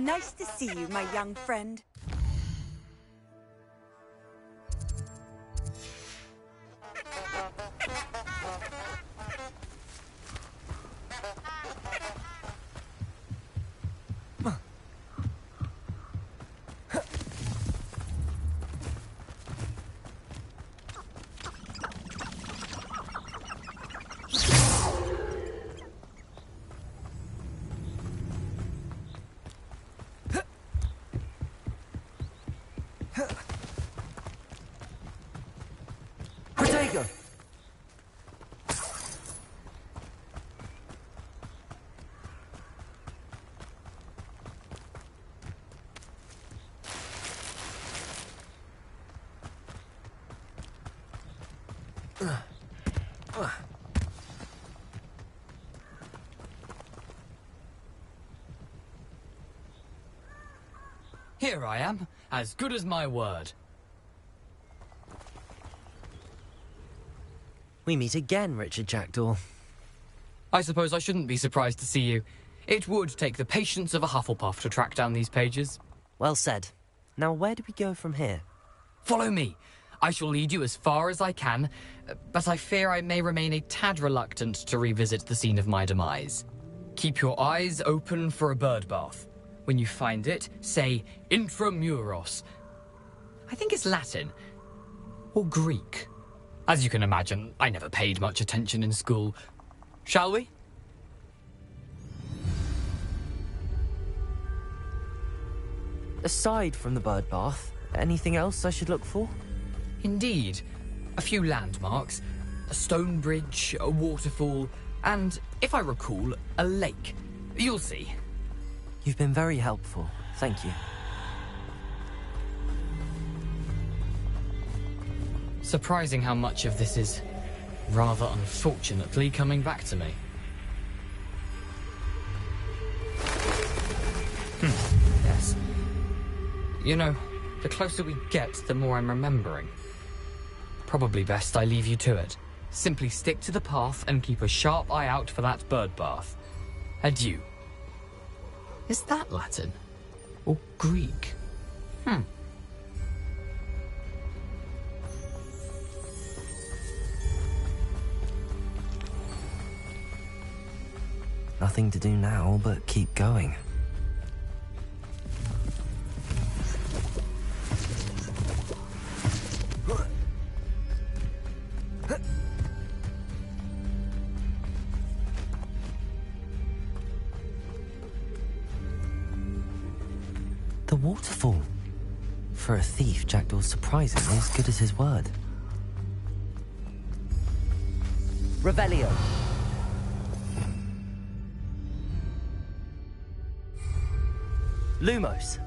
Nice to see you, my young friend. Protego! Here I am, as good as my word. We meet again, Richard Jackdaw. I suppose I shouldn't be surprised to see you. It would take the patience of a Hufflepuff to track down these pages. Well said. Now where do we go from here? Follow me. I shall lead you as far as I can, but I fear I may remain a tad reluctant to revisit the scene of my demise. Keep your eyes open for a bird bath. When you find it, say intramuros. I think it's Latin. Or Greek. As you can imagine, I never paid much attention in school. Shall we? Aside from the bird bath, anything else I should look for? Indeed. A few landmarks. A stone bridge, a waterfall, and, if I recall, a lake. You'll see. You've been very helpful. Thank you. Surprising how much of this is, rather unfortunately, coming back to me. Yes. You know, the closer we get, the more I'm remembering. Probably best I leave you to it. Simply stick to the path and keep a sharp eye out for that bird bath. Adieu. Is that Latin? Or Greek? Nothing to do now but keep going. The waterfall. For a thief, Jackdaw's surprisingly as good as his word. Revelio. Lumos.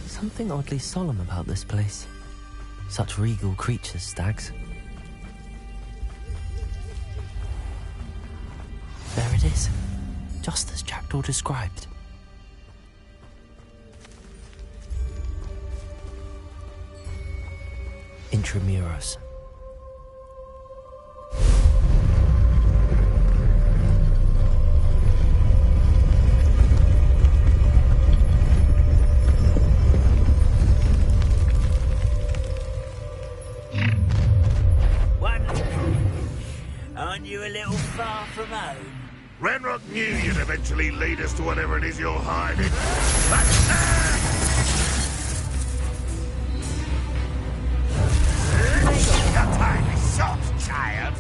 Something oddly solemn about this place. Such regal creatures, stags. There it is, just as Jackdaw described. Intramuros. Aren't you a little far from home? Ranrock knew you'd eventually lead us to whatever it is you're hiding. Your time is short, child.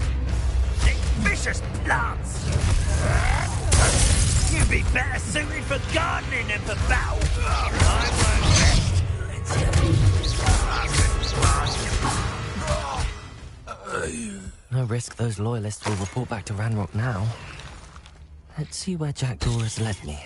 Vicious plants. You'd be better suited for gardening than for battle. No risk those loyalists will report back to Ranrock now. Let's see where Jackdaw has led me.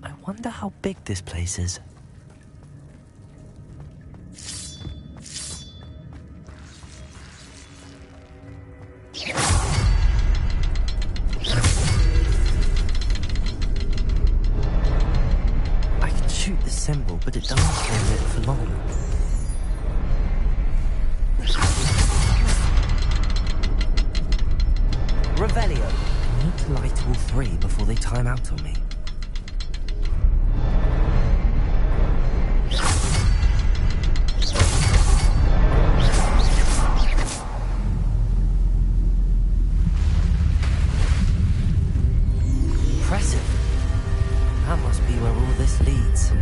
I wonder how big this place is. I can shoot the symbol, but it doesn't stay lit for long. Revelio. I need to light all three before they time out on me. Impressive. That must be where all this leads.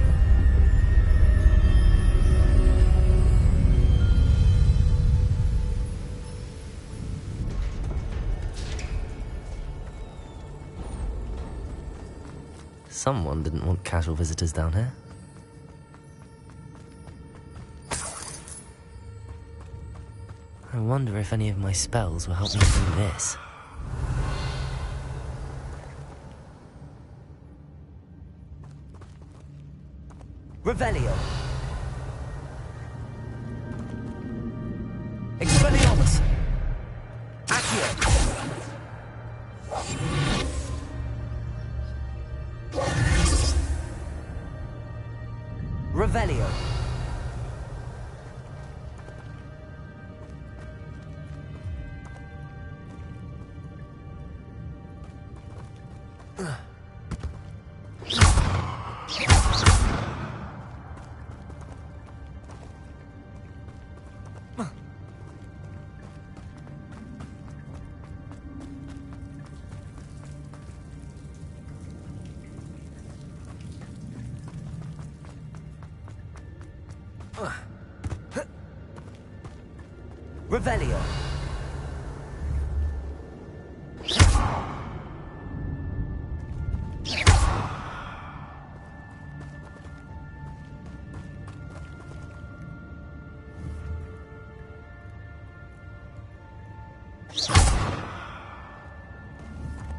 Someone didn't want casual visitors down here. I wonder if any of my spells will help me through this. Revelio. Expelliarmus. Accio. Revelio. Revelio.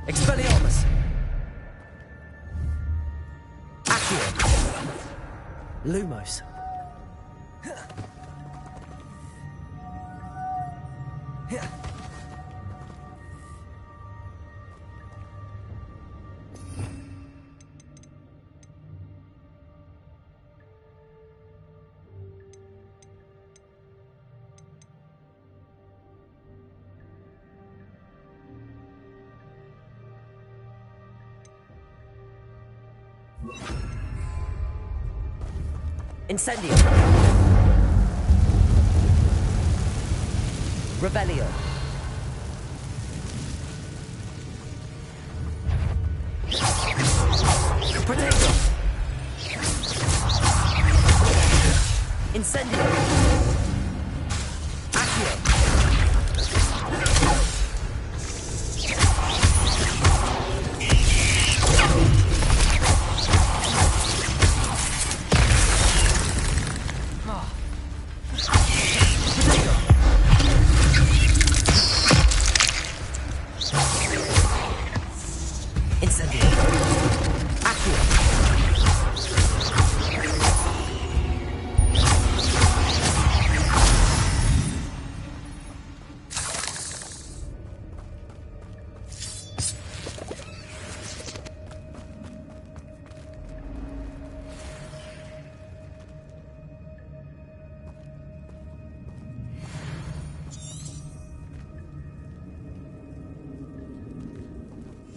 Expelliarmus. Accio. Lumos. Incendio. Revelio. Protego. Incendio. Accio.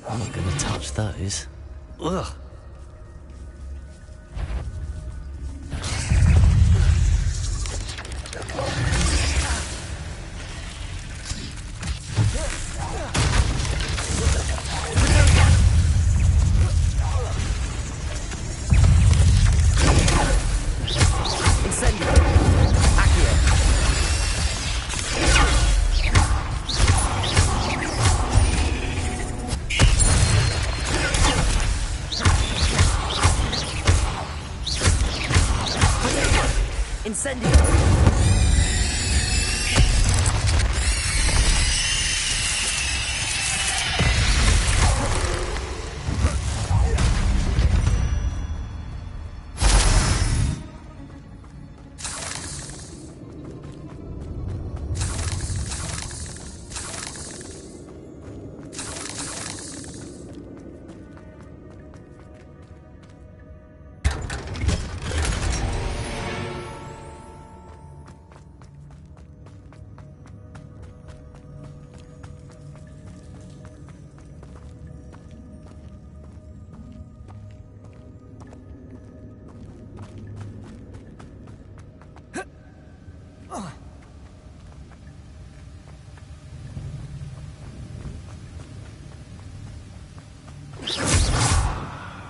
I'm not gonna touch those. Ugh. Incendio!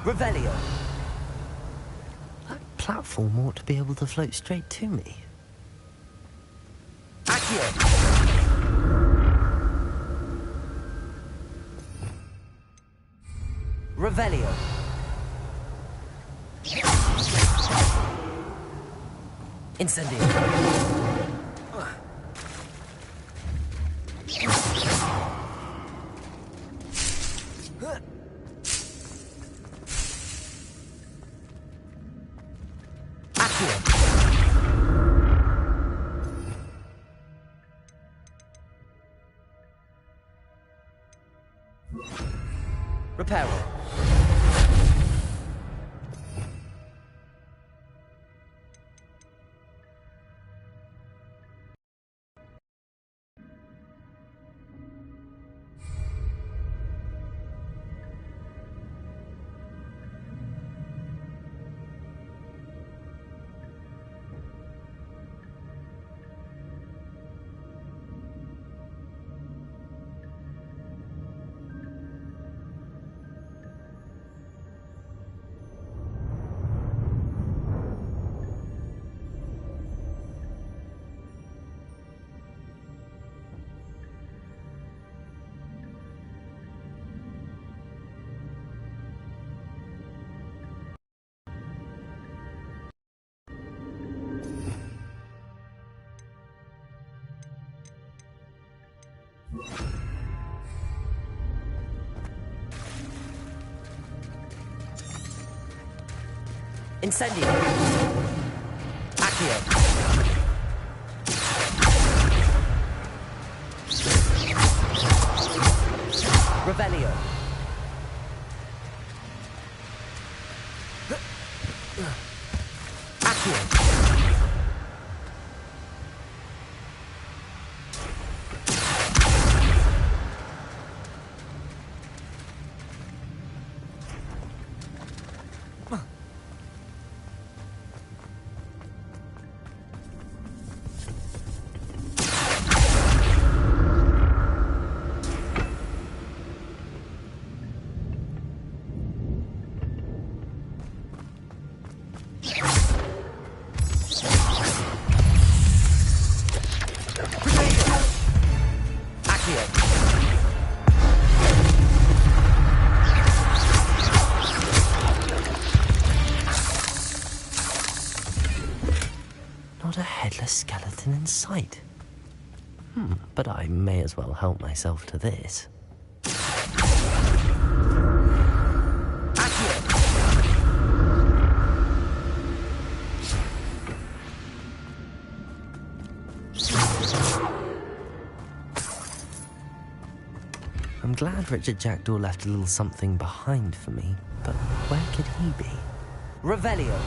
Revelio. That platform ought to be able to float straight to me. Accio. Revelio. Incendio. Accio. Reparo. Incendio. Accio. Revelio. Accio. Not a headless skeleton in sight. But I may as well help myself to this. I'm glad Richard Jackdaw left a little something behind for me, but where could he be? Revelio.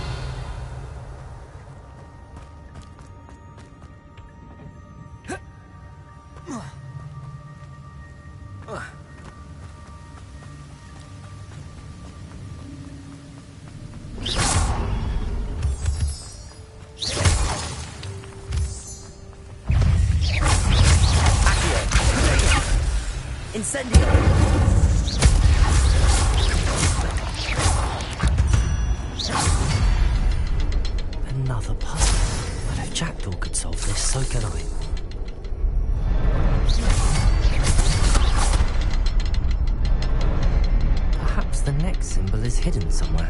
Incendio! Another puzzle. But if Jackdaw could solve this, so can I. Perhaps the next symbol is hidden somewhere.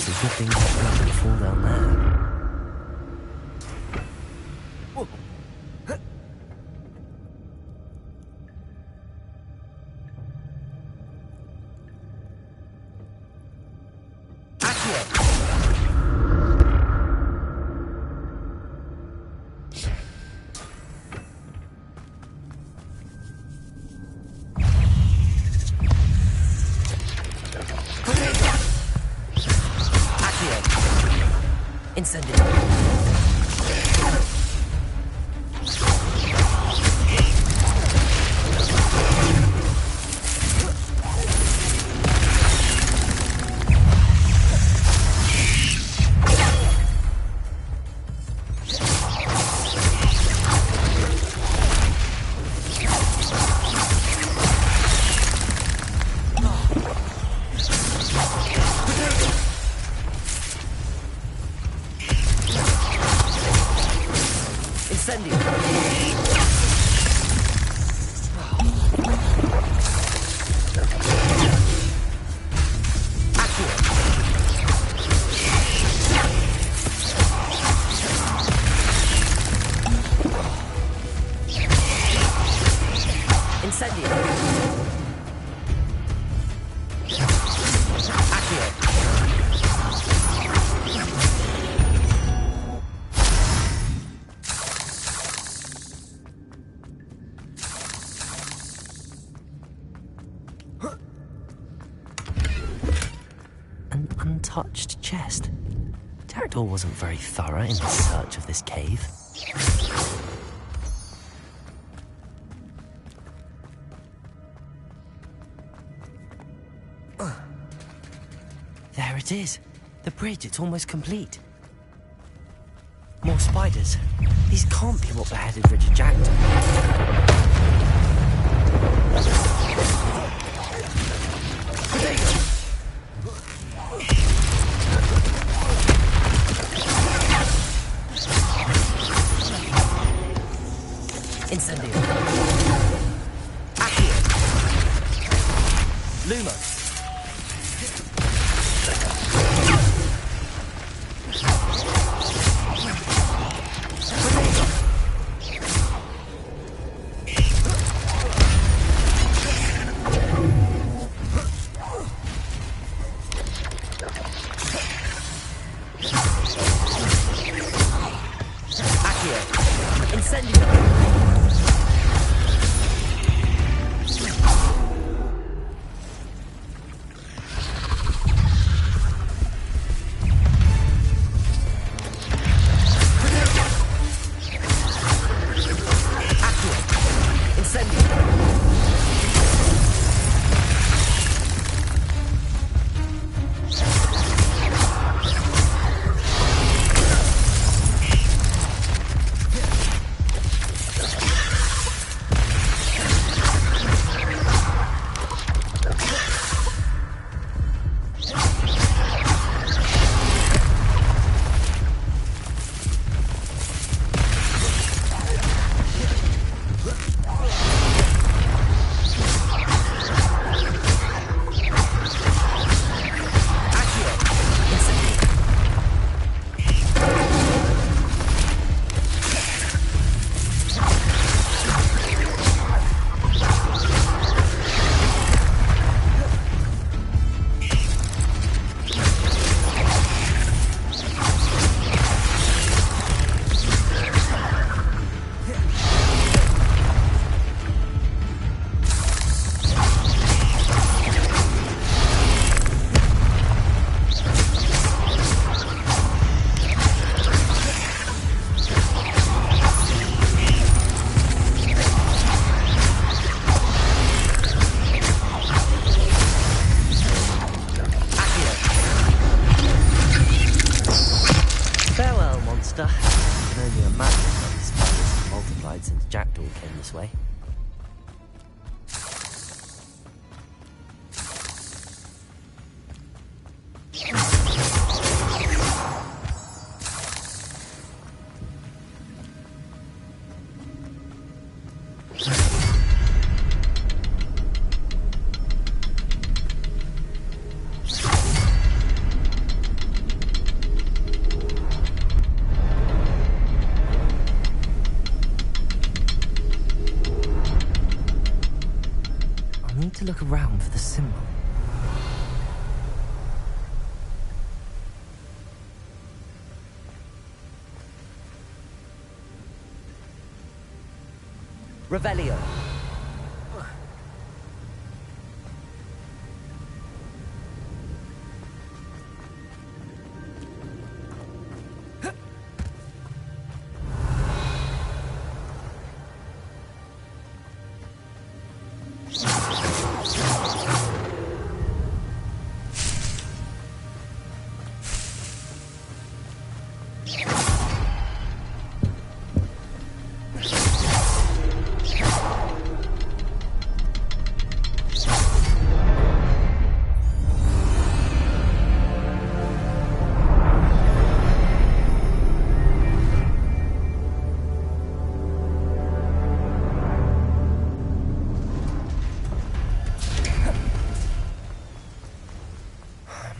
It's a good thing that I didn't fall down there. Incendio. An untouched chest. Jackdaw wasn't very thorough in his search of this cave. There it is. The bridge, it's almost complete. More spiders. These can't be what beheaded Richard Jackdaw. Incendio. Accio. Lumos. I can only imagine how the spiders have multiplied since Jackdaw came this way. look around for the symbol. Revelio.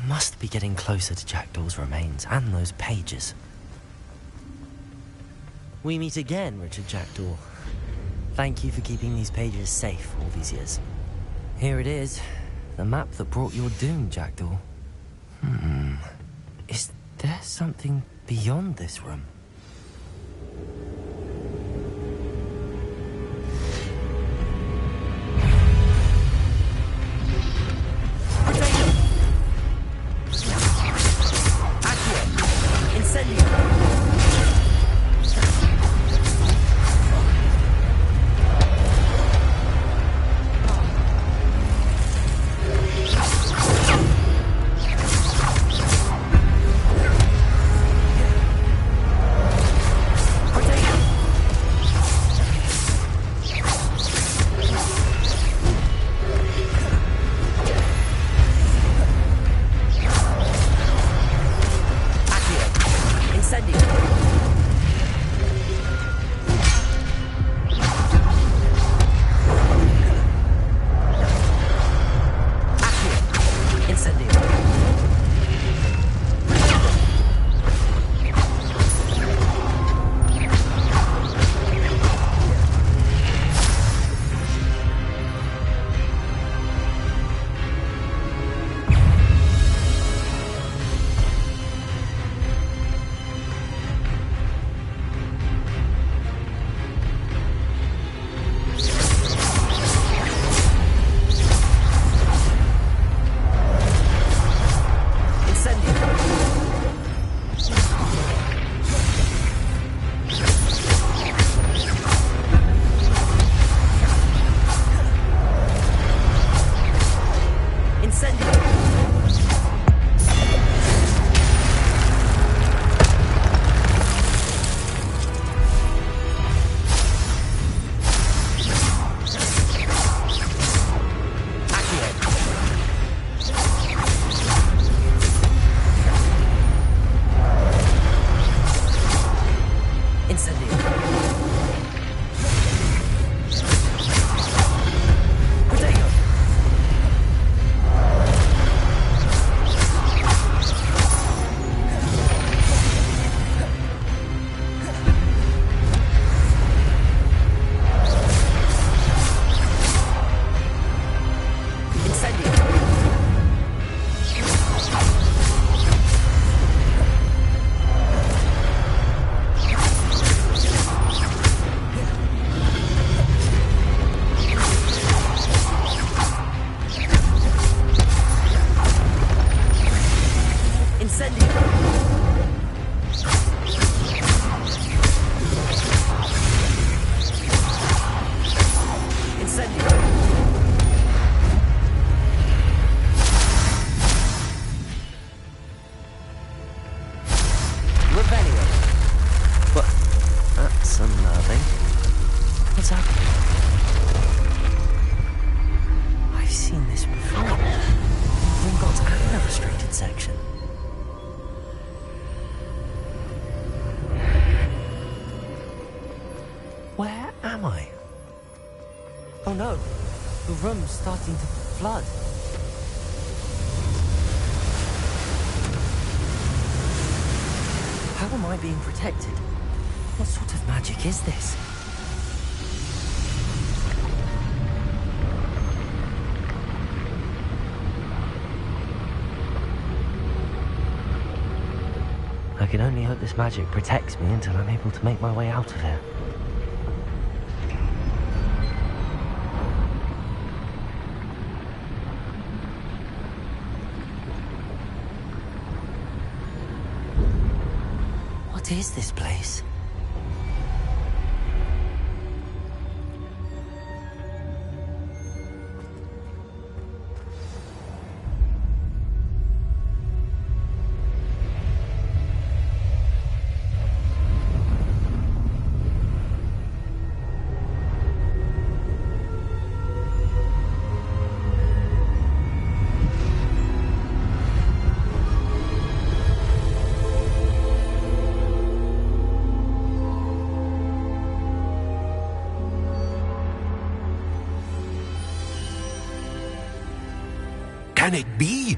Must be getting closer to Jackdaw's remains and those pages. We meet again, Richard Jackdaw. Thank you for keeping these pages safe all these years. Here it is, the map that brought your doom, Jackdaw. Is there something beyond this room? Oh no, the room's starting to flood. How am I being protected? What sort of magic is this? I can only hope this magic protects me until I'm able to make my way out of here. What is this place? Can it be?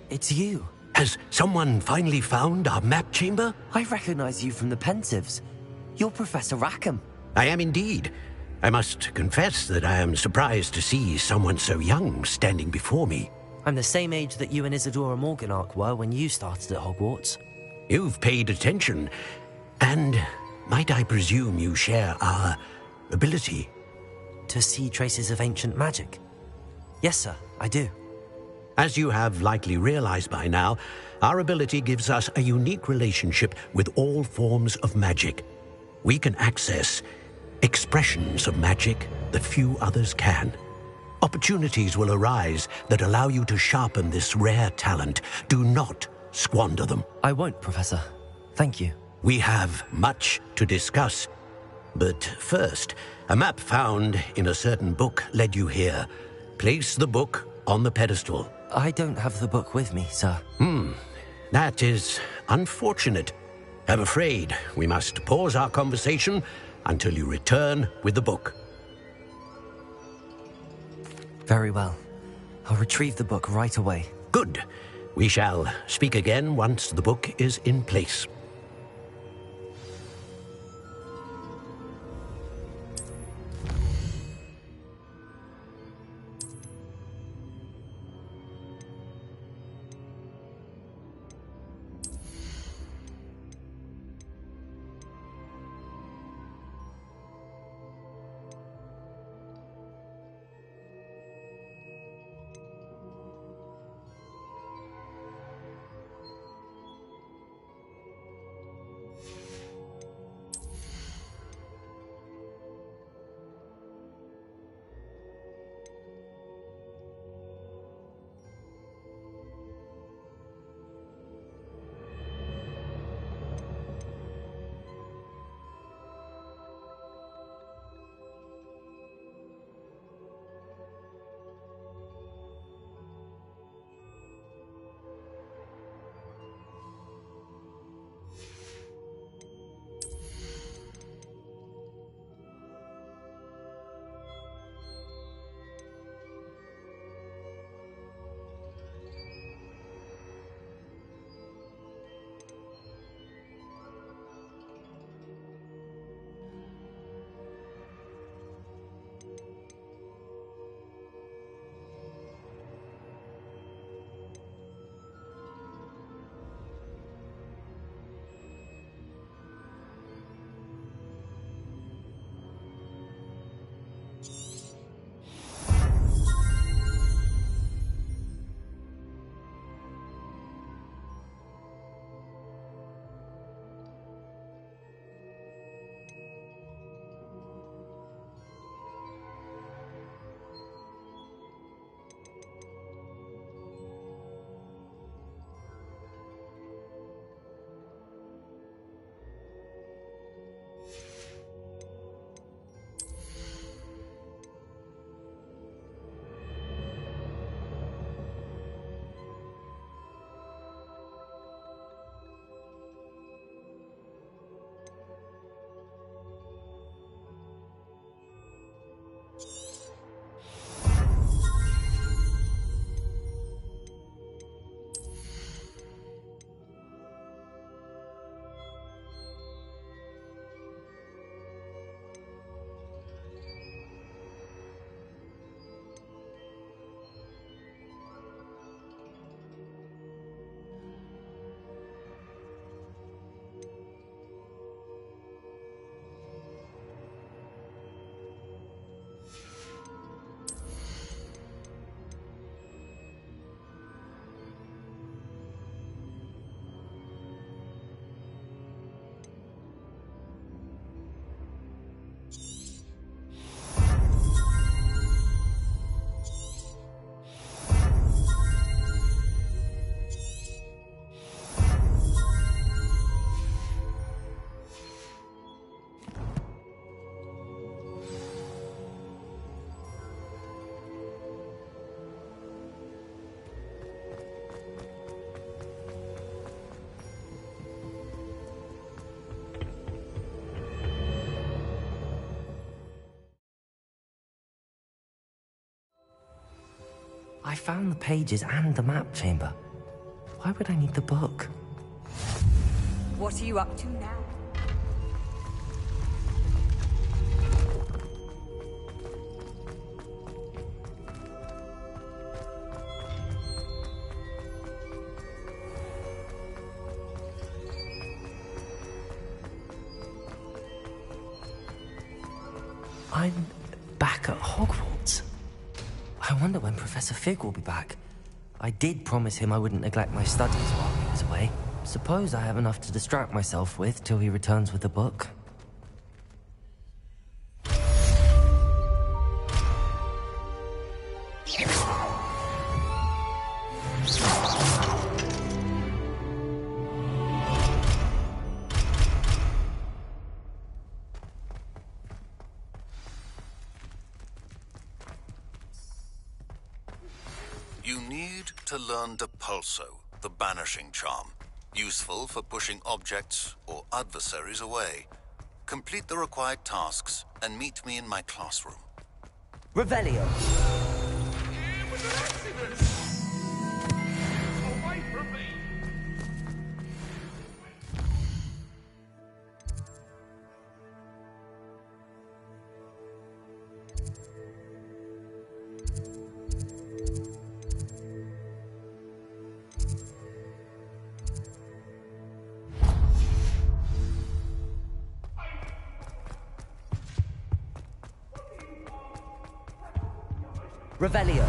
It's you. Has someone finally found our map chamber? I recognize you from the Pensieves. You're Professor Rackham. I am indeed. I must confess that I am surprised to see someone so young standing before me. I'm the same age that you and Isadora Morganach were when you started at Hogwarts. You've paid attention, and might I presume you share our ability? To see traces of ancient magic? Yes, sir, I do. As you have likely realized by now, our ability gives us a unique relationship with all forms of magic. We can access expressions of magic that few others can. Opportunities will arise that allow you to sharpen this rare talent. Do not squander them. I won't, Professor. Thank you. We have much to discuss. But first, a map found in a certain book led you here. Place the book on the pedestal. I don't have the book with me, sir. That is unfortunate. I'm afraid we must pause our conversation until you return with the book. Very well. I'll retrieve the book right away. Good. We shall speak again once the book is in place. I found the pages and the map chamber. Why would I need the book? What are you up to now? I'm back at Hogwarts. I wonder when Professor Fig will be back. I did promise him I wouldn't neglect my studies while he was away. Suppose I have enough to distract myself with till he returns with the book. You need to learn Depulso, the banishing charm. Useful for pushing objects or adversaries away. Complete the required tasks and meet me in my classroom. Revelio. It was an accident! Away from me! Revelio.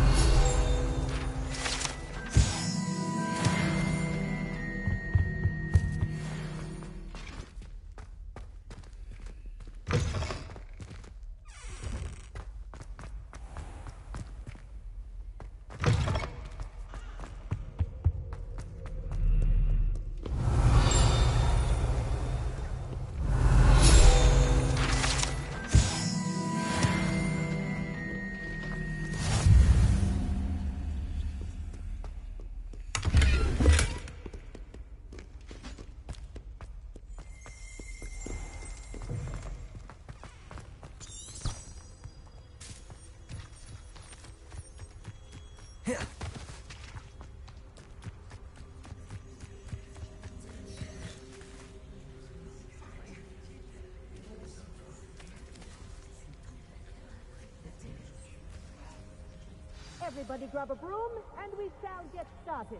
Everybody grab a broom, and we shall get started.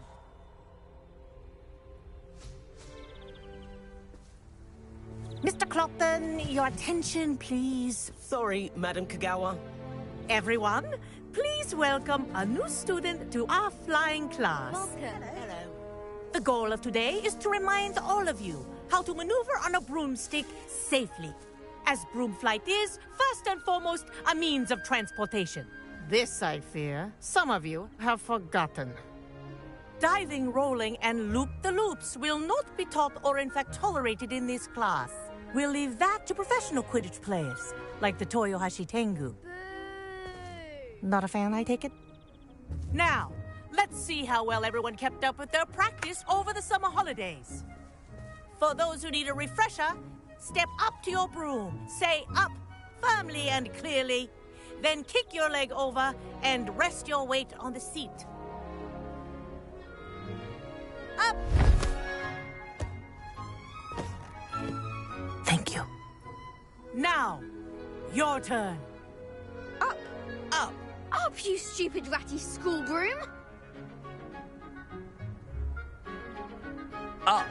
Mr. Clopton, your attention, please. Sorry, Madam Kagawa. Everyone, please welcome a new student to our flying class. Hello. The goal of today is to remind all of you how to maneuver on a broomstick safely, as broom flight is, first and foremost, a means of transportation. This, I fear, some of you have forgotten. Diving, rolling, and loop-the-loops will not be taught or in fact tolerated in this class. We'll leave that to professional Quidditch players, like the Toyohashi Tengu. Not a fan, I take it? Now, let's see how well everyone kept up with their practice over the summer holidays. For those who need a refresher, step up to your broom, say up firmly and clearly, then kick your leg over and rest your weight on the seat. Up! Thank you. Now, your turn. Up, Up. up, you stupid ratty school groom! Up.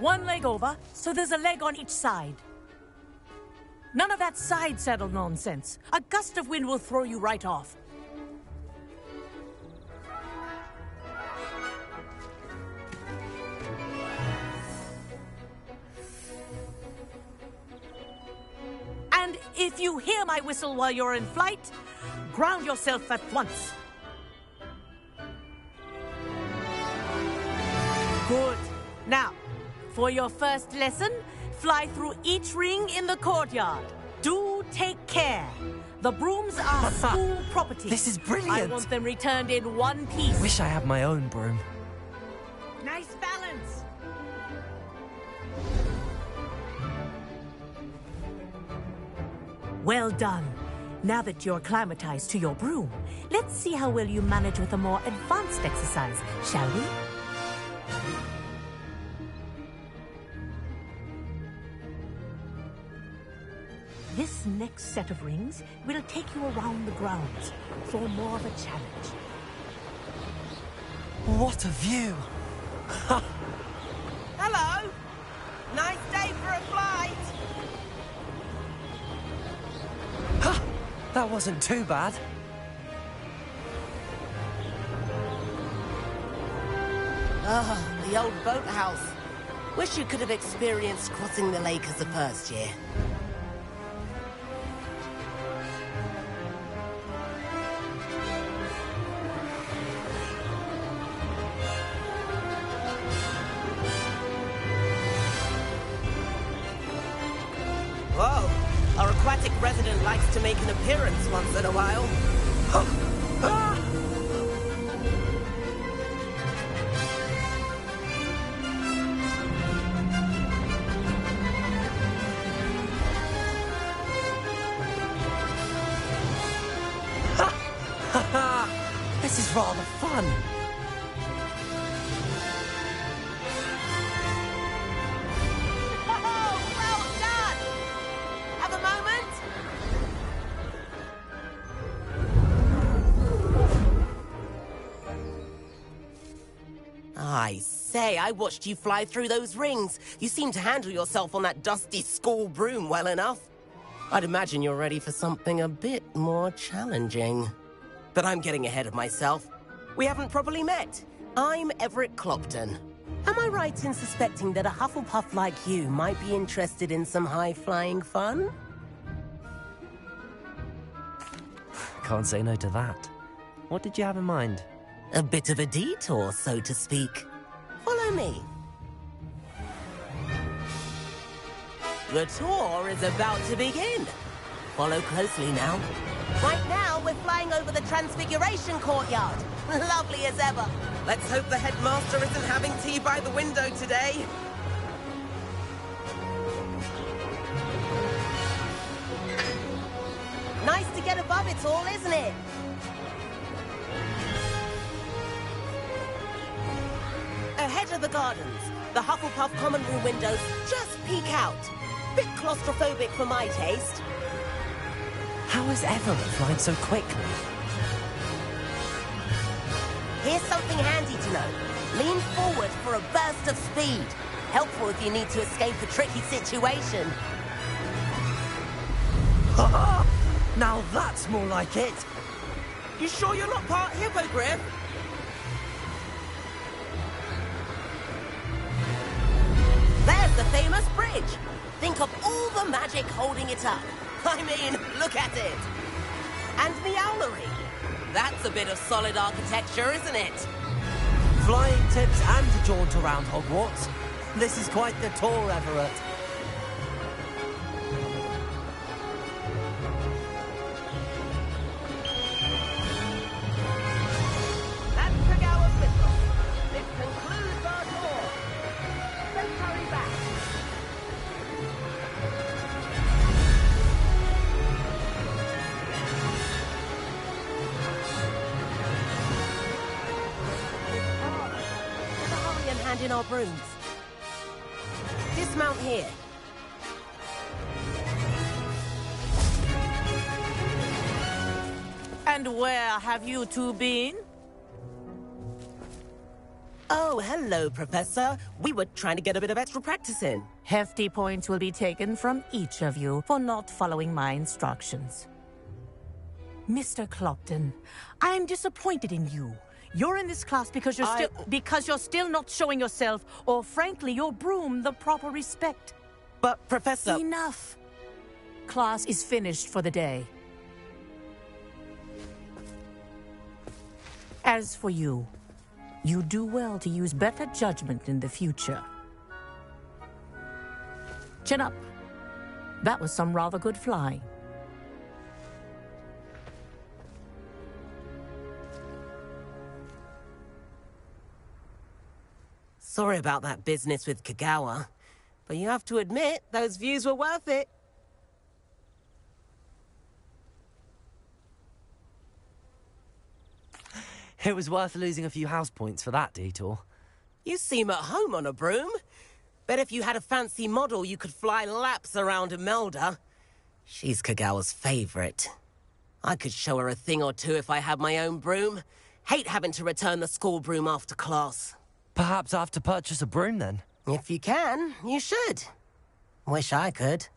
One leg over, so there's a leg on each side. None of that side saddle nonsense. A gust of wind will throw you right off. And if you hear my whistle while you're in flight, ground yourself at once. Good. Now, for your first lesson, fly through each ring in the courtyard. Do take care. The brooms are school property. This is brilliant. I want them returned in one piece. Wish I had my own broom. Nice balance. Well done. Now that you're acclimatized to your broom, let's see how well you manage with a more advanced exercise, shall we? This next set of rings will take you around the grounds for more of a challenge. What a view! Hello! Nice day for a flight! Ha! That wasn't too bad. Oh, the old boathouse. Wish you could have experienced crossing the lake as a first year. Whoa! Our aquatic resident likes to make an appearance once in a while. This is rather fun. I say, I watched you fly through those rings. You seem to handle yourself on that dusty school broom well enough. I'd imagine you're ready for something a bit more challenging. But I'm getting ahead of myself. We haven't properly met. I'm Everett Clopton. Am I right in suspecting that a Hufflepuff like you might be interested in some high-flying fun? Can't say no to that. What did you have in mind? A bit of a detour, so to speak. Follow me. The tour is about to begin. Follow closely now. Right now, we're flying over the Transfiguration Courtyard. Lovely as ever. Let's hope the headmaster isn't having tea by the window today. Nice to get above it all, isn't it? Ahead of the gardens, the Hufflepuff common room windows just peek out. Bit claustrophobic for my taste. How is Everett flying so quickly? Here's something handy to know. Lean forward for a burst of speed. Helpful if you need to escape a tricky situation. Now that's more like it. You sure you're not part hippogriff? There's the famous bridge. Think of all the magic holding it up. I mean, look at it. And the owlery. That's a bit of solid architecture, isn't it? Flying tips and a jaunt around Hogwarts. This is quite the tour, Everett. That's Kagawa's whistle. This concludes our tour. Let's hurry back. Hurry and hand in our brooms. Dismount here. And where have you two been? Oh, hello, Professor. We were trying to get a bit of extra practice in. Hefty points will be taken from each of you for not following my instructions. Mr. Clopton, I'm disappointed in you. You're in this class because you're still not showing yourself, or frankly, your broom, the proper respect. But, Professor... Enough. Class is finished for the day. As for you, you do well to use better judgment in the future. Chin up. That was some rather good flying. Sorry about that business with Kagawa, but you have to admit, those views were worth it. It was worth losing a few house points for that detour. You seem at home on a broom. Bet if you had a fancy model, you could fly laps around Imelda. She's Kagawa's favorite. I could show her a thing or two if I had my own broom. Hate having to return the school broom after class. Perhaps I have to purchase a broom then. If you can, you should. Wish I could.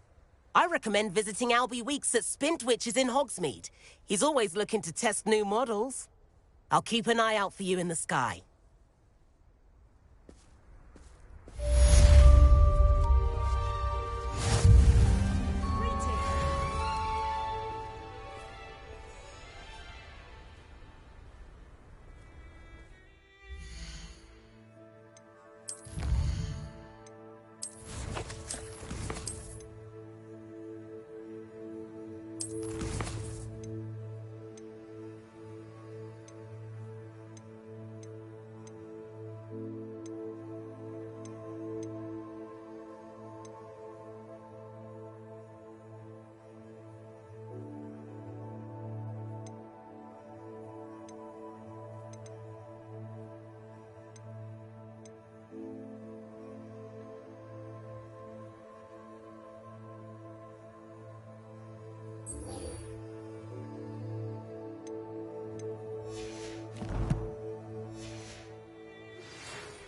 I recommend visiting Albie Weeks at Spintwitches in Hogsmeade. He's always looking to test new models. I'll keep an eye out for you in the sky.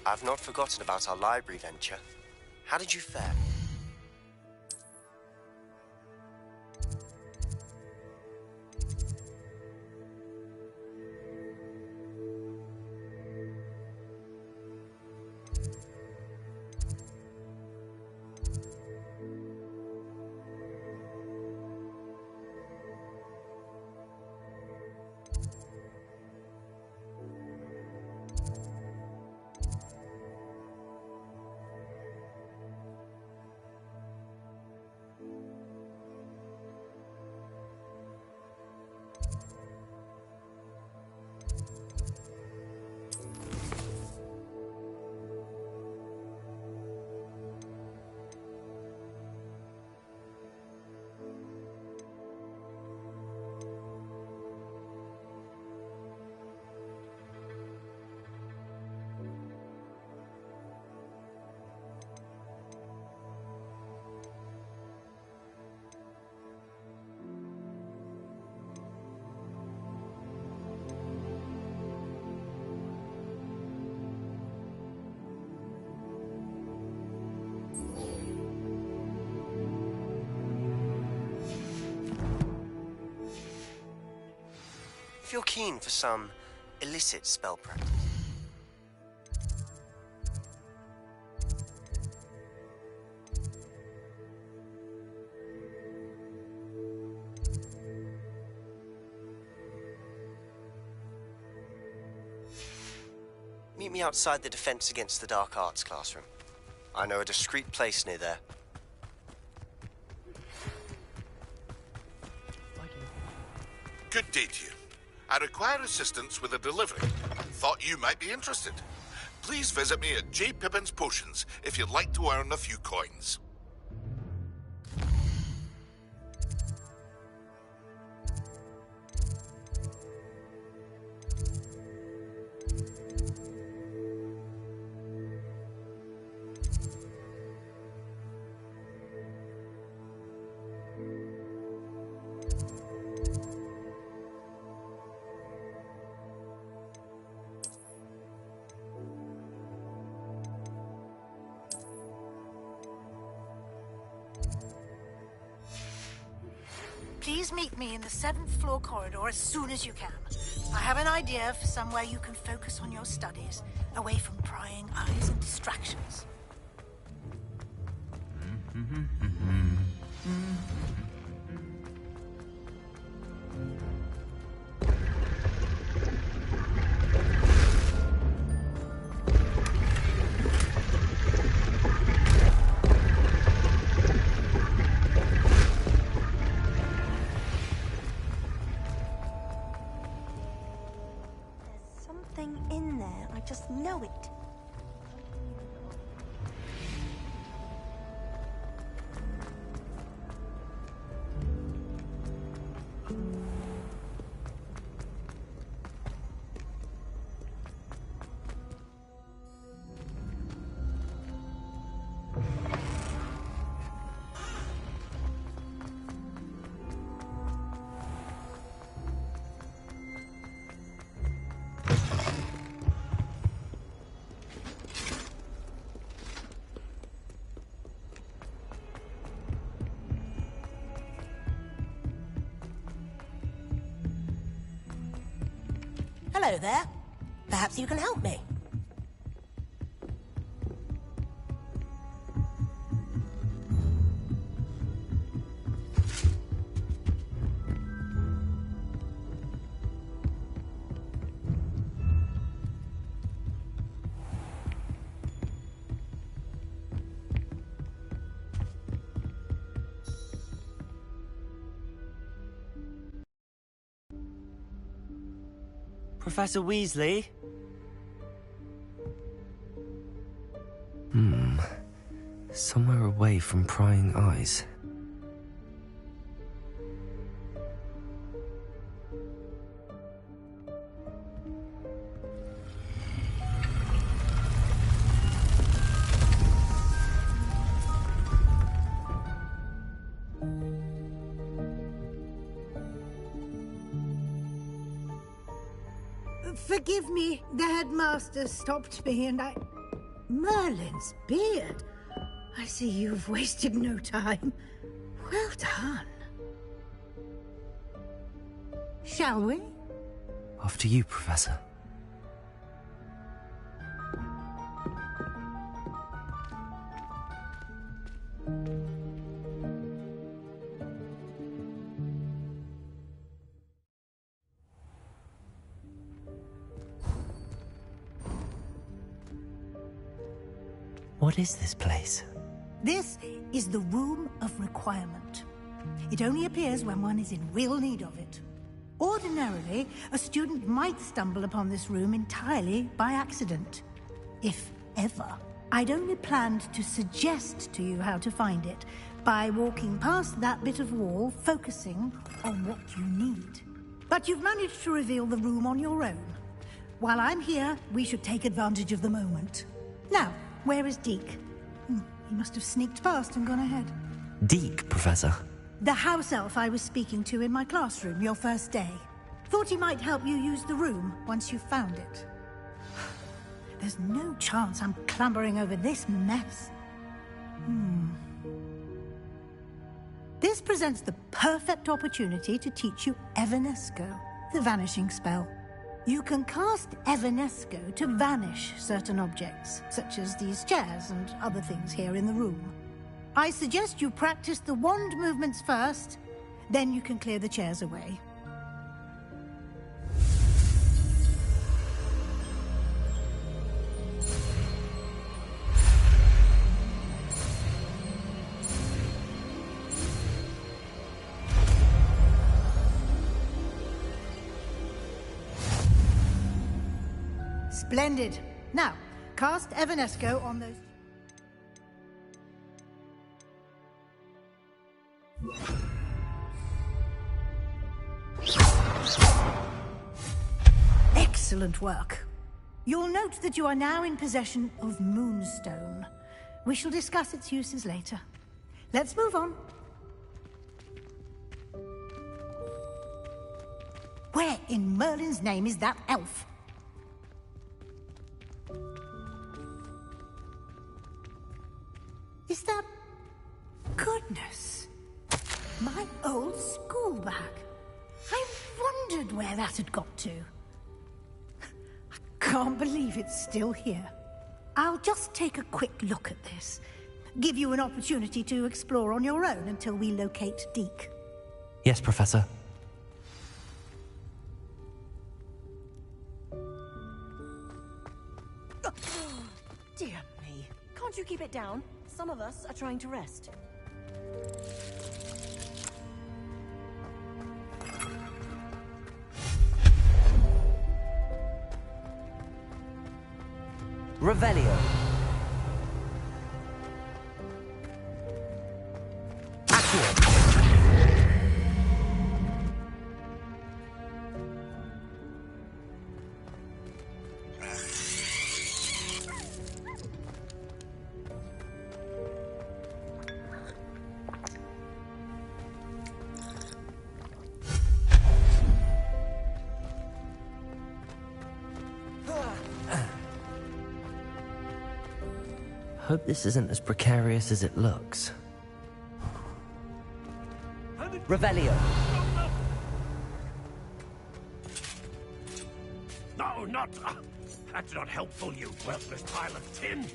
I've not forgotten about our library venture. How did you fare? If you're keen for some illicit spell practice. Meet me outside the Defense Against the Dark Arts classroom. I know a discreet place near there. Good day to you. I require assistance with a delivery. Thought you might be interested. Please visit me at J. Pippin's Potions if you'd like to earn a few coins. Please meet me in the 7th floor corridor as soon as you can. I have an idea for somewhere you can focus on your studies, away from prying eyes and distractions. In there, I just know it. Hello there. Perhaps you can help me. Professor Weasley? Somewhere away from prying eyes. Forgive me, the headmaster stopped me and I... Merlin's beard. I see you've wasted no time. Well done. Shall we? After you, Professor. What is this place? This is the Room of Requirement. It only appears when one is in real need of it. Ordinarily, a student might stumble upon this room entirely by accident. If ever. I'd only planned to suggest to you how to find it by walking past that bit of wall, focusing on what you need. But you've managed to reveal the room on your own. While I'm here, we should take advantage of the moment. Now, where is Deke? He must have sneaked past and gone ahead. Deke, Professor. The house elf I was speaking to in my classroom your first day. Thought he might help you use the room once you found it. There's no chance I'm clambering over this mess. This presents the perfect opportunity to teach you Evanesco, the vanishing spell. You can cast Evanesco to vanish certain objects, such as these chairs and other things here in the room. I suggest you practice the wand movements first, then you can clear the chairs away. Splendid. Now, cast Evanesco on those... Excellent work. You'll note that you are now in possession of Moonstone. We shall discuss its uses later. Let's move on. Where in Merlin's name is that elf? Is that... Goodness. My old school bag. I wondered where that had got to. I can't believe it's still here. I'll just take a quick look at this. Give you an opportunity to explore on your own until we locate Deke. Yes, Professor. Dear me. Can't you keep it down? Some of us are trying to rest. Revelio. Accio. Hope this isn't as precarious as it looks. Revelio. No, not... that's not helpful, you worthless pile of tin.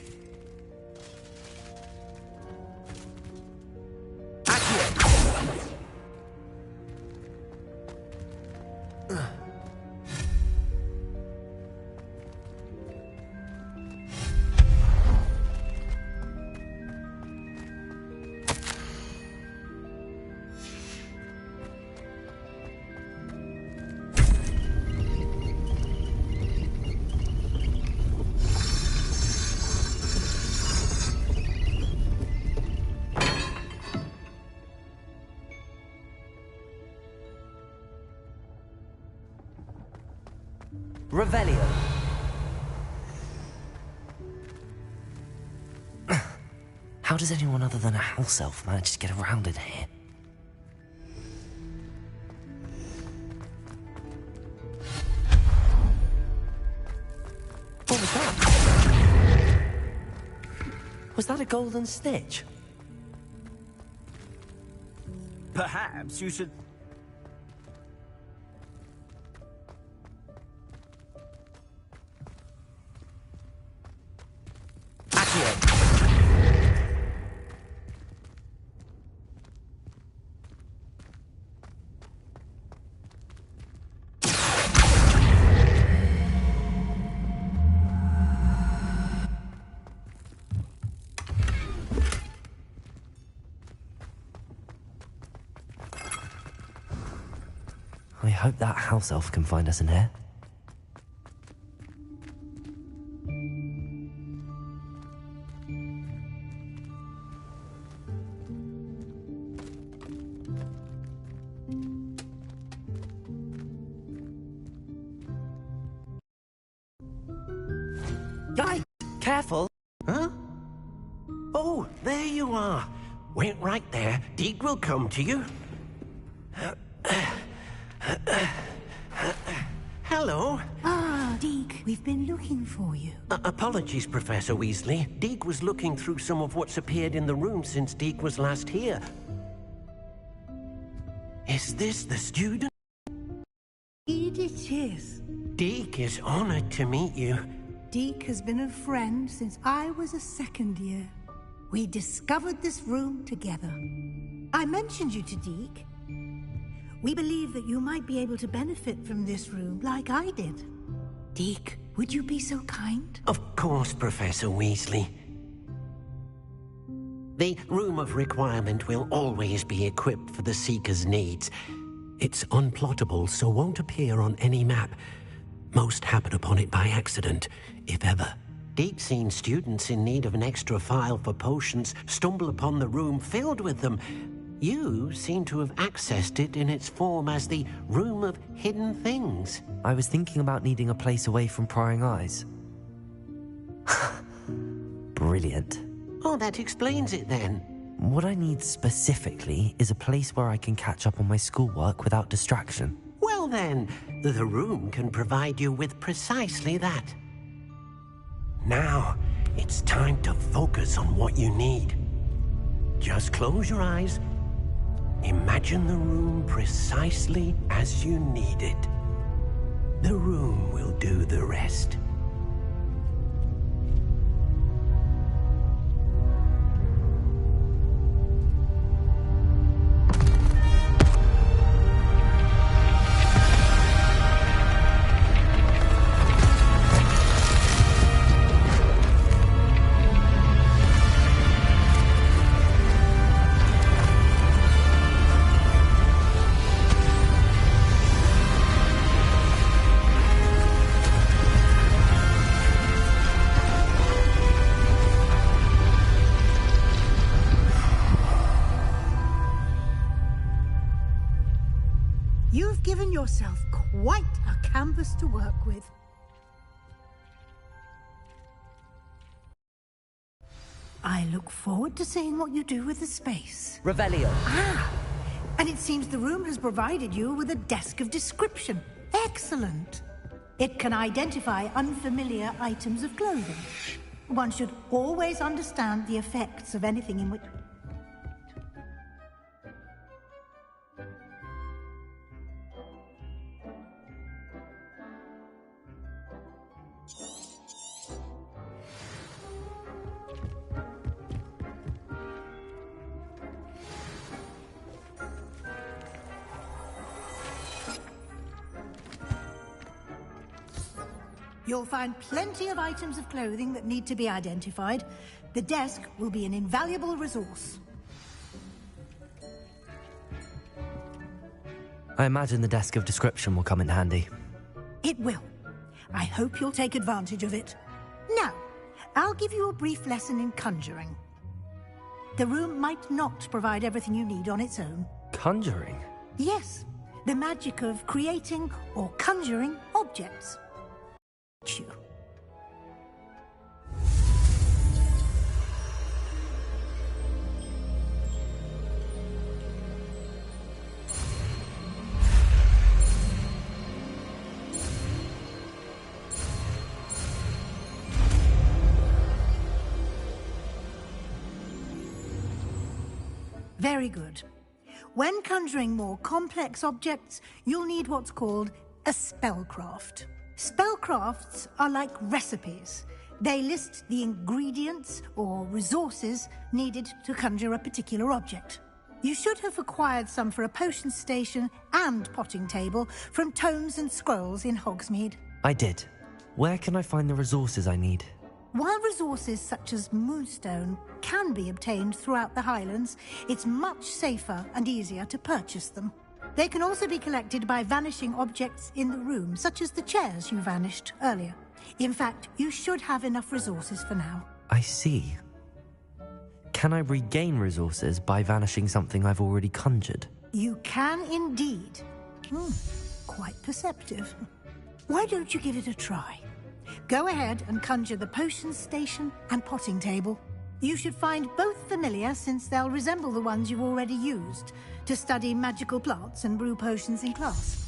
Revelio. How does anyone other than a house elf manage to get around in here? What was that? Was that a golden stitch? Perhaps you should... I hope that house elf can find us in here. Guy! Careful! Huh? Oh, there you are. Wait right there. Deke will come to you. Hello. Ah, Deke, we've been looking for you. Apologies, Professor Weasley. Deke was looking through some of what's appeared in the room since Deke was last here. Is this the student? It is. Deke is honored to meet you. Deke has been a friend since I was a second year. We discovered this room together. I mentioned you to Deke. We believe that you might be able to benefit from this room like I did. Deke, would you be so kind? Of course, Professor Weasley. The Room of Requirement will always be equipped for the Seeker's needs. It's unplottable, so won't appear on any map. Most happen upon it by accident, if ever. Deke's seen students in need of an extra file for potions stumble upon the room filled with them. You seem to have accessed it in its form as the Room of Hidden Things. I was thinking about needing a place away from prying eyes. Brilliant. Oh, that explains it then. What I need specifically is a place where I can catch up on my schoolwork without distraction. Well then, the room can provide you with precisely that. Now, it's time to focus on what you need. Just close your eyes. Imagine the room precisely as you need it. The room will do the rest. You've given yourself quite a canvas to work with. I look forward to seeing what you do with the space. Revelio. Ah! And it seems the room has provided you with a desk of description. Excellent. It can identify unfamiliar items of clothing. One should always understand the effects of anything in which... You'll find plenty of items of clothing that need to be identified. The desk will be an invaluable resource. I imagine the desk of description will come in handy. It will. I hope you'll take advantage of it. Now, I'll give you a brief lesson in conjuring. The room might not provide everything you need on its own. Conjuring? Yes, the magic of creating or conjuring objects. You. Very good. When conjuring more complex objects, you'll need what's called a spellcraft. Spellcrafts are like recipes. They list the ingredients or resources needed to conjure a particular object. You should have acquired some for a potion station and potting table from tomes and scrolls in Hogsmeade. I did. Where can I find the resources I need? While resources such as moonstone can be obtained throughout the Highlands, it's much safer and easier to purchase them. They can also be collected by vanishing objects in the room, such as the chairs you vanished earlier. In fact, you should have enough resources for now. I see. Can I regain resources by vanishing something I've already conjured? You can indeed. Quite perceptive. Why don't you give it a try? Go ahead and conjure the potion station and potting table. You should find both familiar, since they'll resemble the ones you've already used to study magical plants and brew potions in class.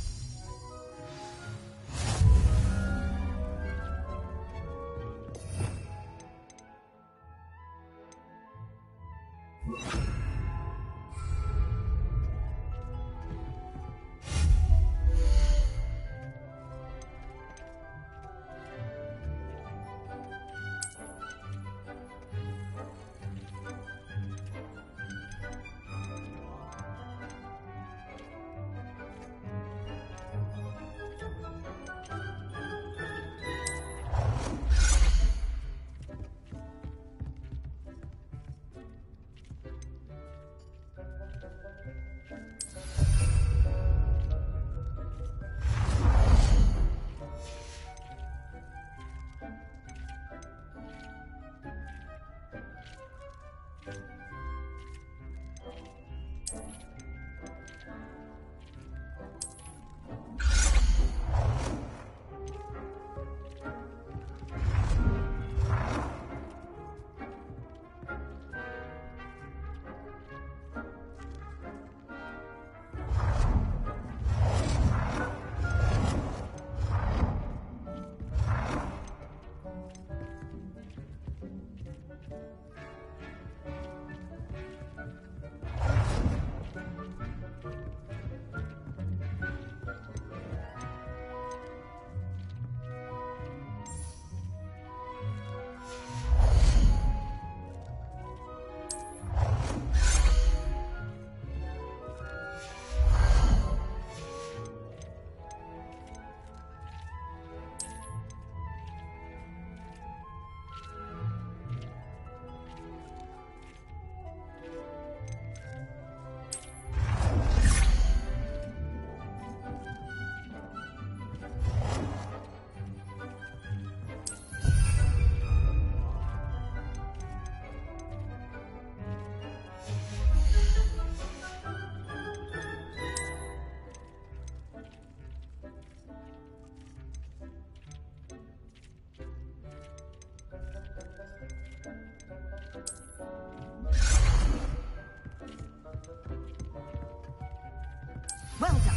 Well done.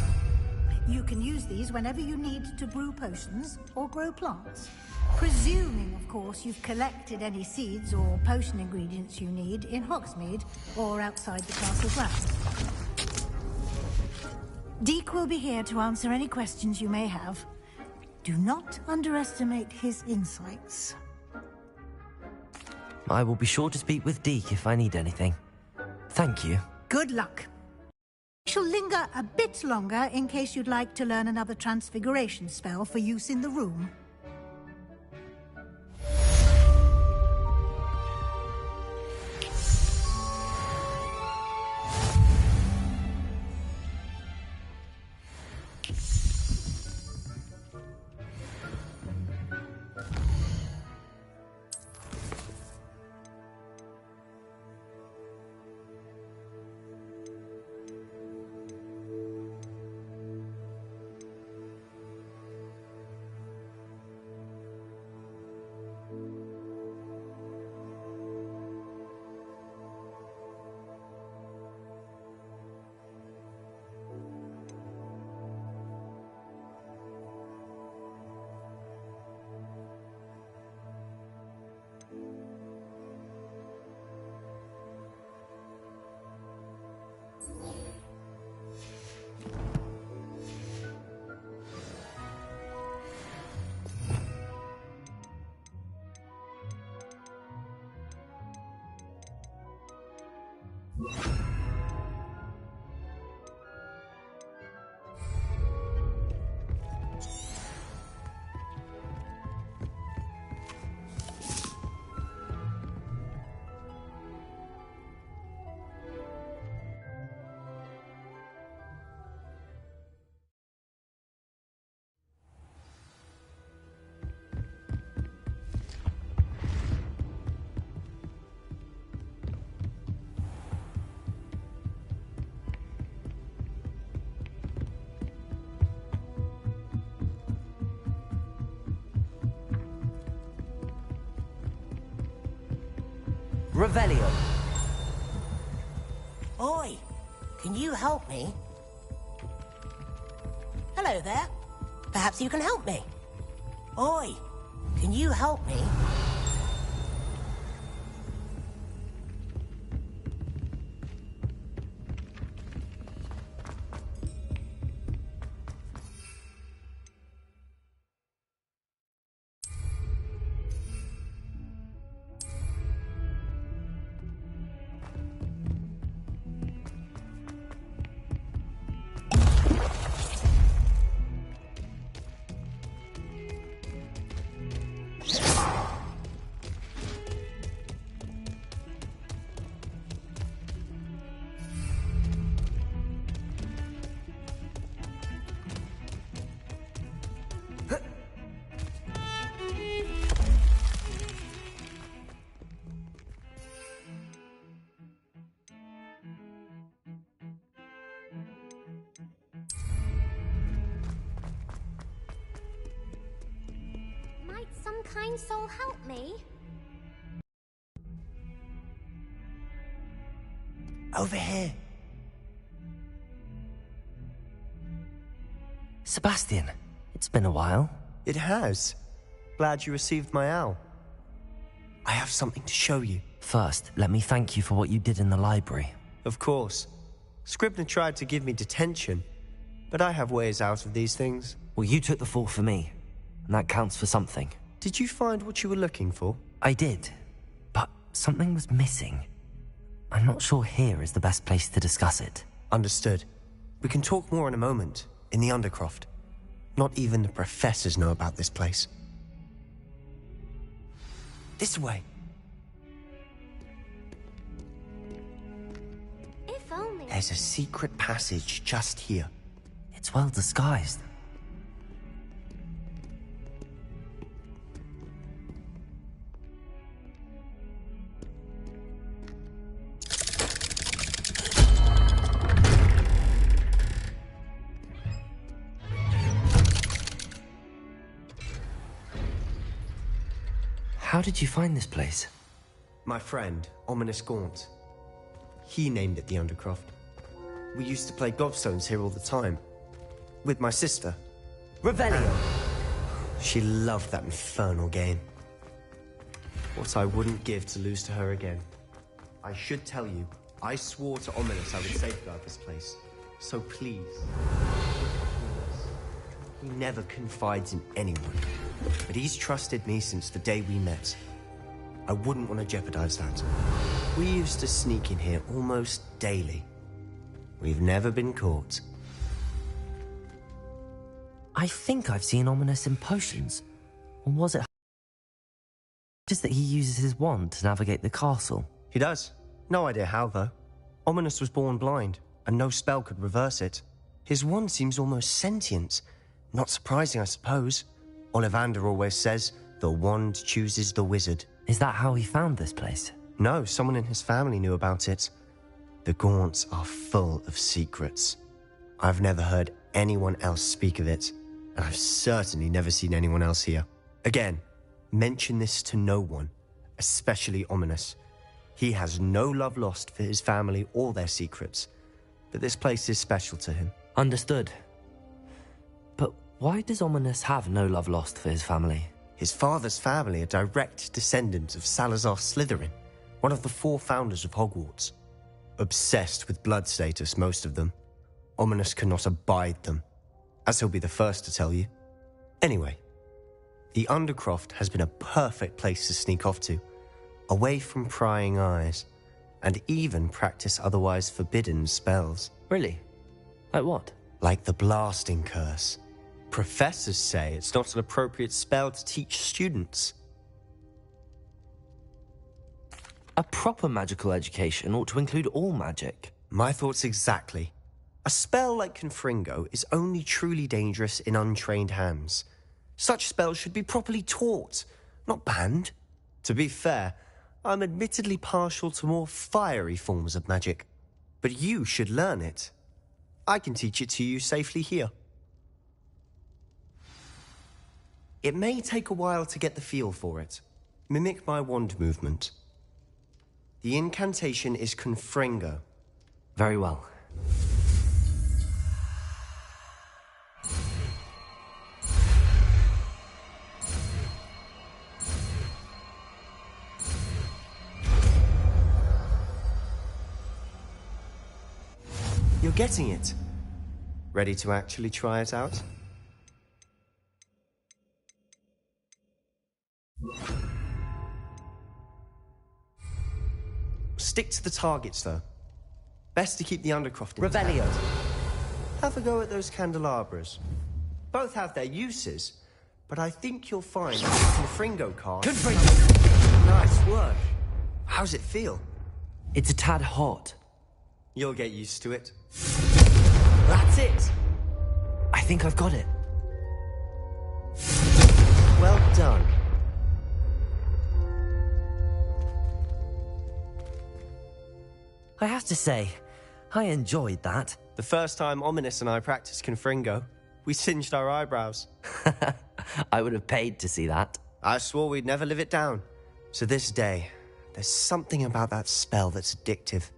You can use these whenever you need to brew potions or grow plants. Presuming, of course, you've collected any seeds or potion ingredients you need in Hogsmeade or outside the castle grounds. Deek will be here to answer any questions you may have. Do not underestimate his insights. I will be sure to speak with Deek if I need anything. Thank you. Good luck. I shall linger a bit longer in case you'd like to learn another transfiguration spell for use in the room. Revelio. Oi, can you help me? Hello there. Perhaps you can help me. Oi, can you help me? Might some kind soul help me? Over here. Sebastian, it's been a while. It has. Glad you received my owl. I have something to show you. First, let me thank you for what you did in the library. Of course. Scribner tried to give me detention, but I have ways out of these things. Well, you took the fall for me, and that counts for something. Did you find what you were looking for? I did, but something was missing. I'm not sure here is the best place to discuss it. Understood. We can talk more in a moment, in the Undercroft. Not even the professors know about this place. This way. If only. There's a secret passage just here. It's well disguised. How did you find this place? My friend, Ominous Gaunt. He named it the Undercroft. We used to play gobstones here all the time. With my sister. Revelio! She loved that infernal game. What I wouldn't give to lose to her again. I should tell you, I swore to Ominous I would safeguard this place. So please. He never confides in anyone. But he's trusted me since the day we met. I wouldn't want to jeopardize that. We used to sneak in here almost daily. We've never been caught. I think I've seen Ominous in potions. Or was it just that he uses his wand to navigate the castle? He does. No idea how, though. Ominous was born blind, and no spell could reverse it. His wand seems almost sentient. Not surprising, I suppose. Ollivander always says, the wand chooses the wizard. Is that how he found this place? No, someone in his family knew about it. The Gaunts are full of secrets. I've never heard anyone else speak of it, and I've certainly never seen anyone else here. Again, mention this to no one, especially Ominous. He has no love lost for his family or their secrets, but this place is special to him. Understood. But why does Ominous have no love lost for his family? His father's family are direct descendants of Salazar Slytherin, one of the 4 founders of Hogwarts. Obsessed with blood status, most of them. Ominous cannot abide them, as he'll be the first to tell you. Anyway, the Undercroft has been a perfect place to sneak off to, away from prying eyes, and even practice otherwise forbidden spells. Really? Like what? Like the Blasting Curse. Professors say it's not an appropriate spell to teach students. A proper magical education ought to include all magic. My thoughts exactly. A spell like Confringo is only truly dangerous in untrained hands. Such spells should be properly taught, not banned. To be fair, I'm admittedly partial to more fiery forms of magic. But you should learn it. I can teach it to you safely here. It may take a while to get the feel for it. Mimic my wand movement. The incantation is Confringo. Very well. You're getting it. Ready to actually try it out? Stick to the targets, though. Best to keep the Undercroft intact. Revelio. Have a go at those candelabras. Both have their uses, but I think you'll find that the Confringo card... Confringo! Nice work. How's it feel? It's a tad hot. You'll get used to it. That's it! I think I've got it. Well done. I have to say, I enjoyed that. The first time Ominous and I practiced Confringo, we singed our eyebrows. I would have paid to see that. I swore we'd never live it down. So this day, there's something about that spell that's addictive.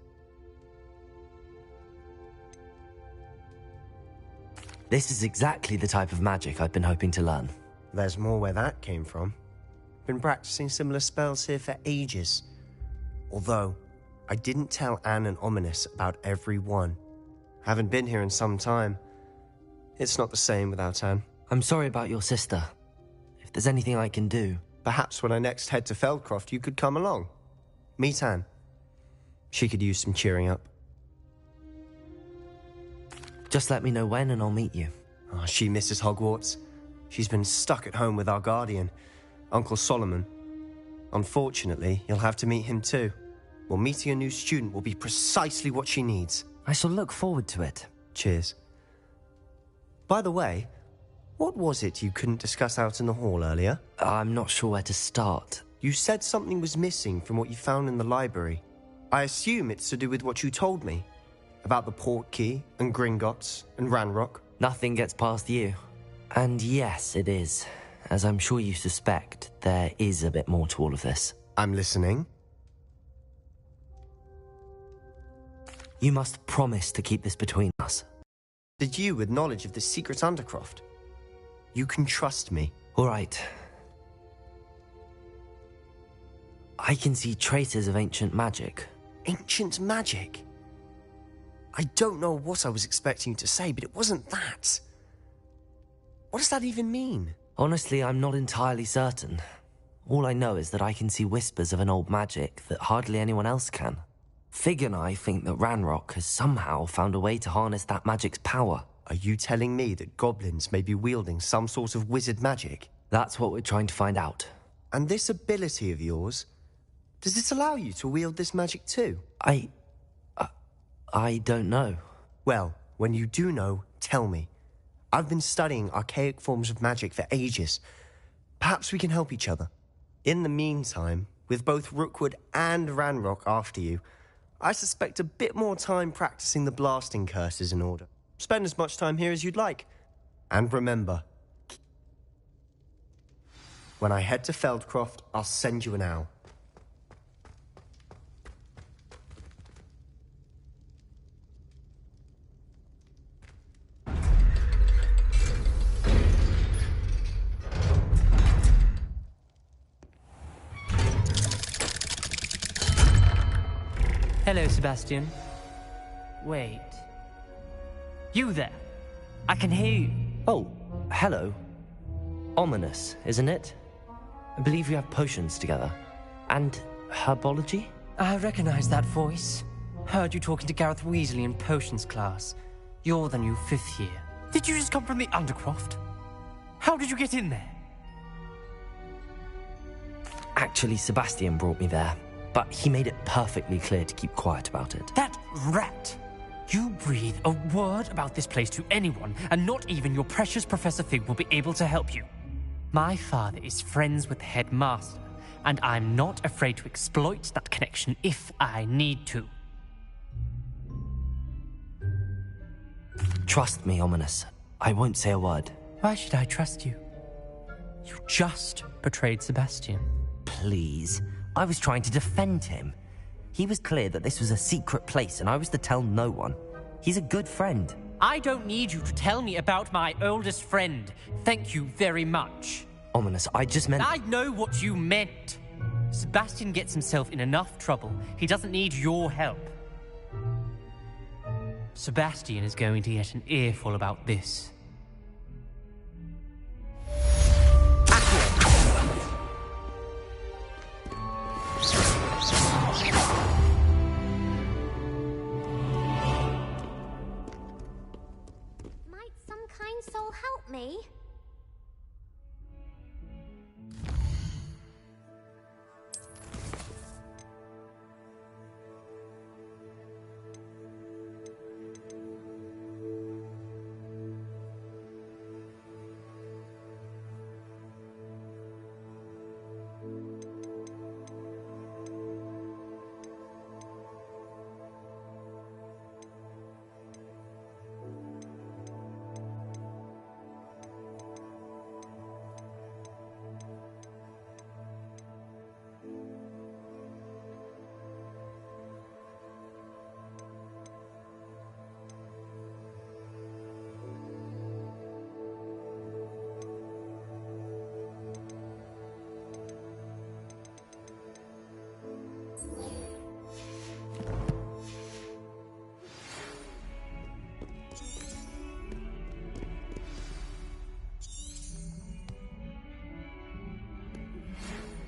This is exactly the type of magic I've been hoping to learn. There's more where that came from. Been practicing similar spells here for ages. Although, I didn't tell Anne and Ominous about every one. Haven't been here in some time. It's not the same without Anne. I'm sorry about your sister. If there's anything I can do... Perhaps when I next head to Feldcroft, you could come along. Meet Anne. She could use some cheering up. Just let me know when and I'll meet you. Oh, she misses Hogwarts. She's been stuck at home with our guardian, Uncle Solomon. Unfortunately, you'll have to meet him too. Well, meeting a new student will be precisely what she needs. I shall look forward to it. Cheers. By the way, what was it you couldn't discuss out in the hall earlier? I'm not sure where to start. You said something was missing from what you found in the library. I assume it's to do with what you told me. About the Portkey, and Gringotts, and Ranrock. Nothing gets past you. And yes, it is. As I'm sure you suspect, there is a bit more to all of this. I'm listening. You must promise to keep this between us. Did you with knowledge of the secret Undercroft? You can trust me. All right. I can see traces of ancient magic. Ancient magic? I don't know what I was expecting you to say, but it wasn't that. What does that even mean? Honestly, I'm not entirely certain. All I know is that I can see whispers of an old magic that hardly anyone else can. Fig and I think that Ranrock has somehow found a way to harness that magic's power. Are you telling me that goblins may be wielding some sort of wizard magic? That's what we're trying to find out. And this ability of yours, does it allow you to wield this magic too? I don't know. Well, when you do know, tell me. I've been studying archaic forms of magic for ages. Perhaps we can help each other. In the meantime, with both Rookwood and Ranrock after you, I suspect a bit more time practicing the blasting curse is in order. Spend as much time here as you'd like. And remember, when I head to Feldcroft, I'll send you an owl. Hello, Sebastian. Wait. You there? I can hear you. Oh, hello. Ominous, isn't it? I believe we have potions together. And herbology? I recognize that voice. Heard you talking to Gareth Weasley in potions class. You're the new 5th year. Did you just come from the Undercroft? How did you get in there? Actually, Sebastian brought me there. But he made it perfectly clear to keep quiet about it. That rat! You breathe a word about this place to anyone, and not even your precious Professor Fig will be able to help you. My father is friends with the headmaster, and I'm not afraid to exploit that connection if I need to. Trust me, Ominous. I won't say a word. Why should I trust you? You just betrayed Sebastian. Please. I was trying to defend him. He was clear that this was a secret place and I was to tell no one. He's a good friend. I don't need you to tell me about my oldest friend. Thank you very much. Ominous, I just meant... I know what you meant. Sebastian gets himself in enough trouble. He doesn't need your help. Sebastian is going to get an earful about this. Might some kind soul help me?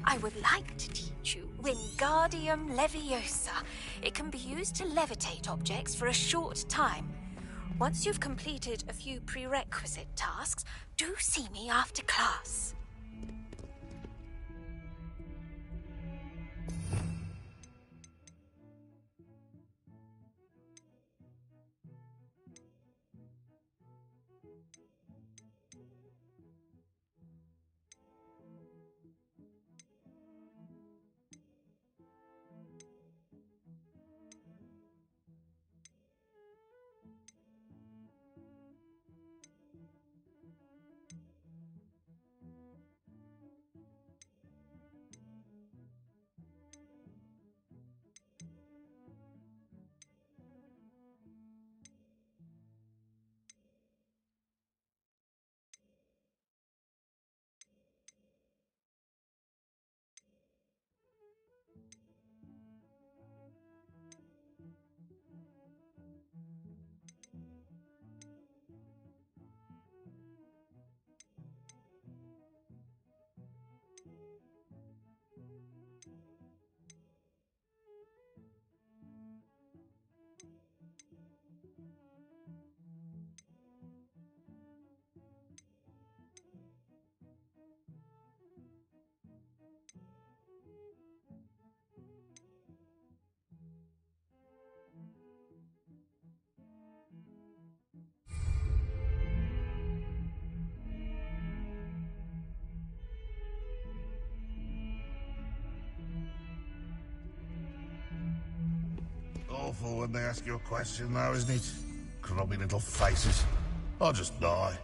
I would like to teach you Wingardium Leviosa. It can be used to levitate objects for a short time. Once you've completed a few prerequisite tasks, do see me after class. Awful when they ask you a question, though, isn't it? Grubby little faces. I'll just die.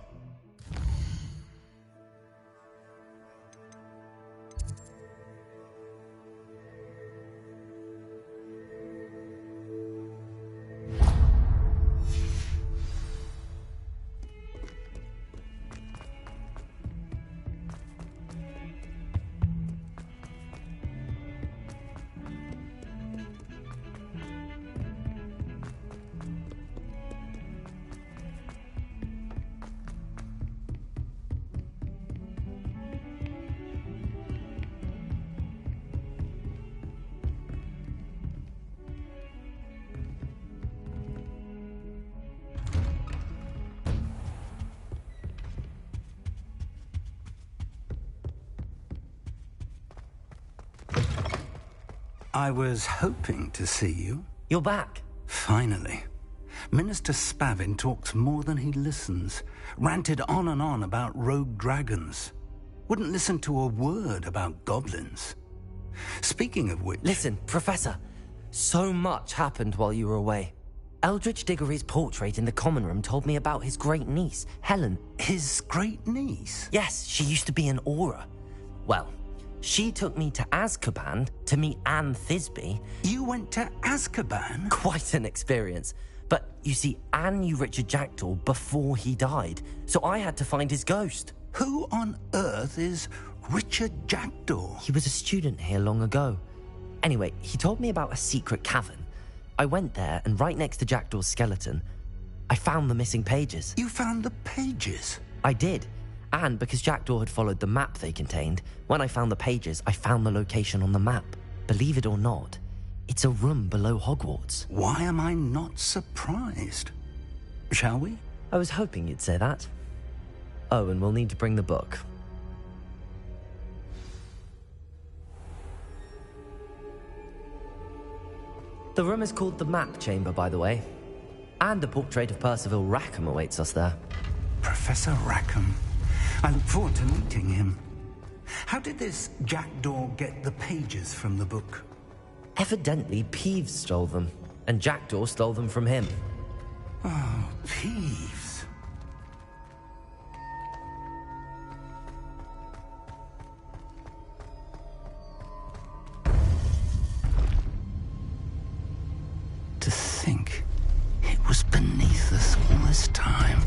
I was hoping to see you. You're back. Finally. Minister Spavin talks more than he listens. Ranted on and on about rogue dragons. Wouldn't listen to a word about goblins. Speaking of which... Listen, Professor. So much happened while you were away. Eldritch Diggory's portrait in the common room told me about his great niece, Helen. His great niece? Yes, she used to be an aura. Well, She took me to Azkaban to meet Anne Thisbe. You went to Azkaban? Quite an experience. But you see, Anne knew Richard Jackdaw before he died, so I had to find his ghost. Who on earth is Richard Jackdaw? He was a student here long ago. Anyway, he told me about a secret cavern. I went there, and right next to Jackdaw's skeleton, I found the missing pages. You found the pages? I did. And because Jackdaw had followed the map they contained, when I found the pages, I found the location on the map. Believe it or not, it's a room below Hogwarts. Why am I not surprised? Shall we? I was hoping you'd say that. Oh, and we'll need to bring the book. The room is called the Map Chamber, by the way. And a portrait of Percival Rackham awaits us there. Professor Rackham. I look forward to meeting him. How did this Jackdaw get the pages from the book? Evidently, Peeves stole them, and Jackdaw stole them from him. Oh, Peeves. To think it was beneath us all this time.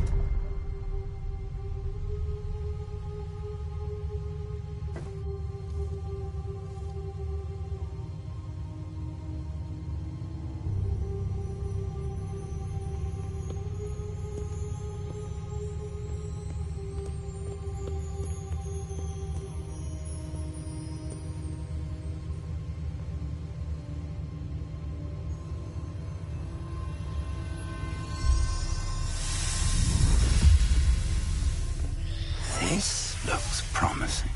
This looks promising.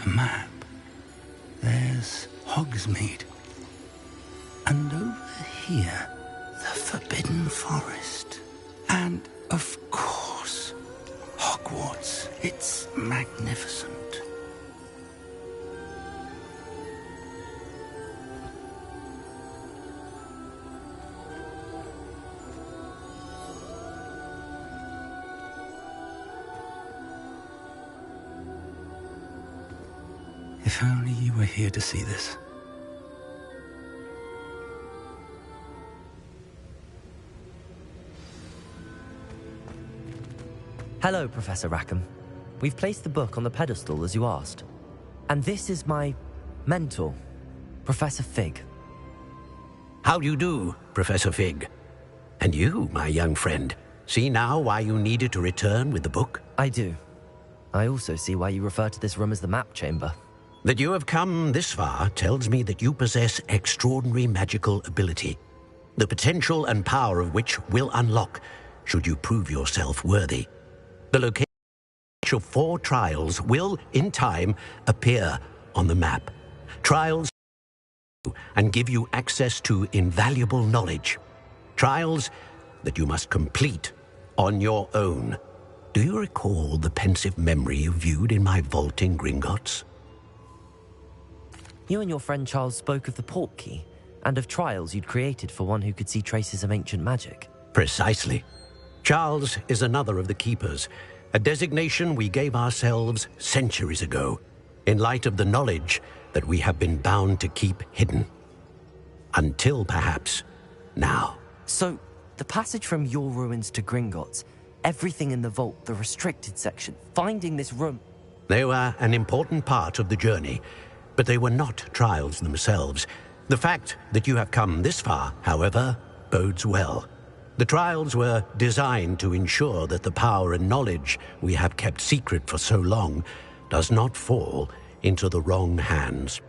Map. There's Hogsmeade. And over here, the Forbidden Forest. And, of course, Hogwarts. It's magnificent. If only you were here to see this. Hello, Professor Rackham. We've placed the book on the pedestal as you asked. And this is my mentor, Professor Fig. How do you do, Professor Fig? And you, my young friend, see now why you needed to return with the book? I do. I also see why you refer to this room as the Map Chamber. That you have come this far tells me that you possess extraordinary magical ability, the potential and power of which will unlock should you prove yourself worthy. The location of 4 trials will, in time, appear on the map. Trials and give you access to invaluable knowledge. Trials that you must complete on your own. Do you recall the pensive memory you viewed in my vault in Gringotts? You and your friend Charles spoke of the Portkey, and of trials you'd created for one who could see traces of ancient magic. Precisely. Charles is another of the Keepers, a designation we gave ourselves centuries ago, in light of the knowledge that we have been bound to keep hidden. Until, perhaps, now. So, the passage from your ruins to Gringotts, everything in the vault, the restricted section, finding this room... They were an important part of the journey, but they were not trials themselves. The fact that you have come this far, however, bodes well. The trials were designed to ensure that the power and knowledge we have kept secret for so long does not fall into the wrong hands.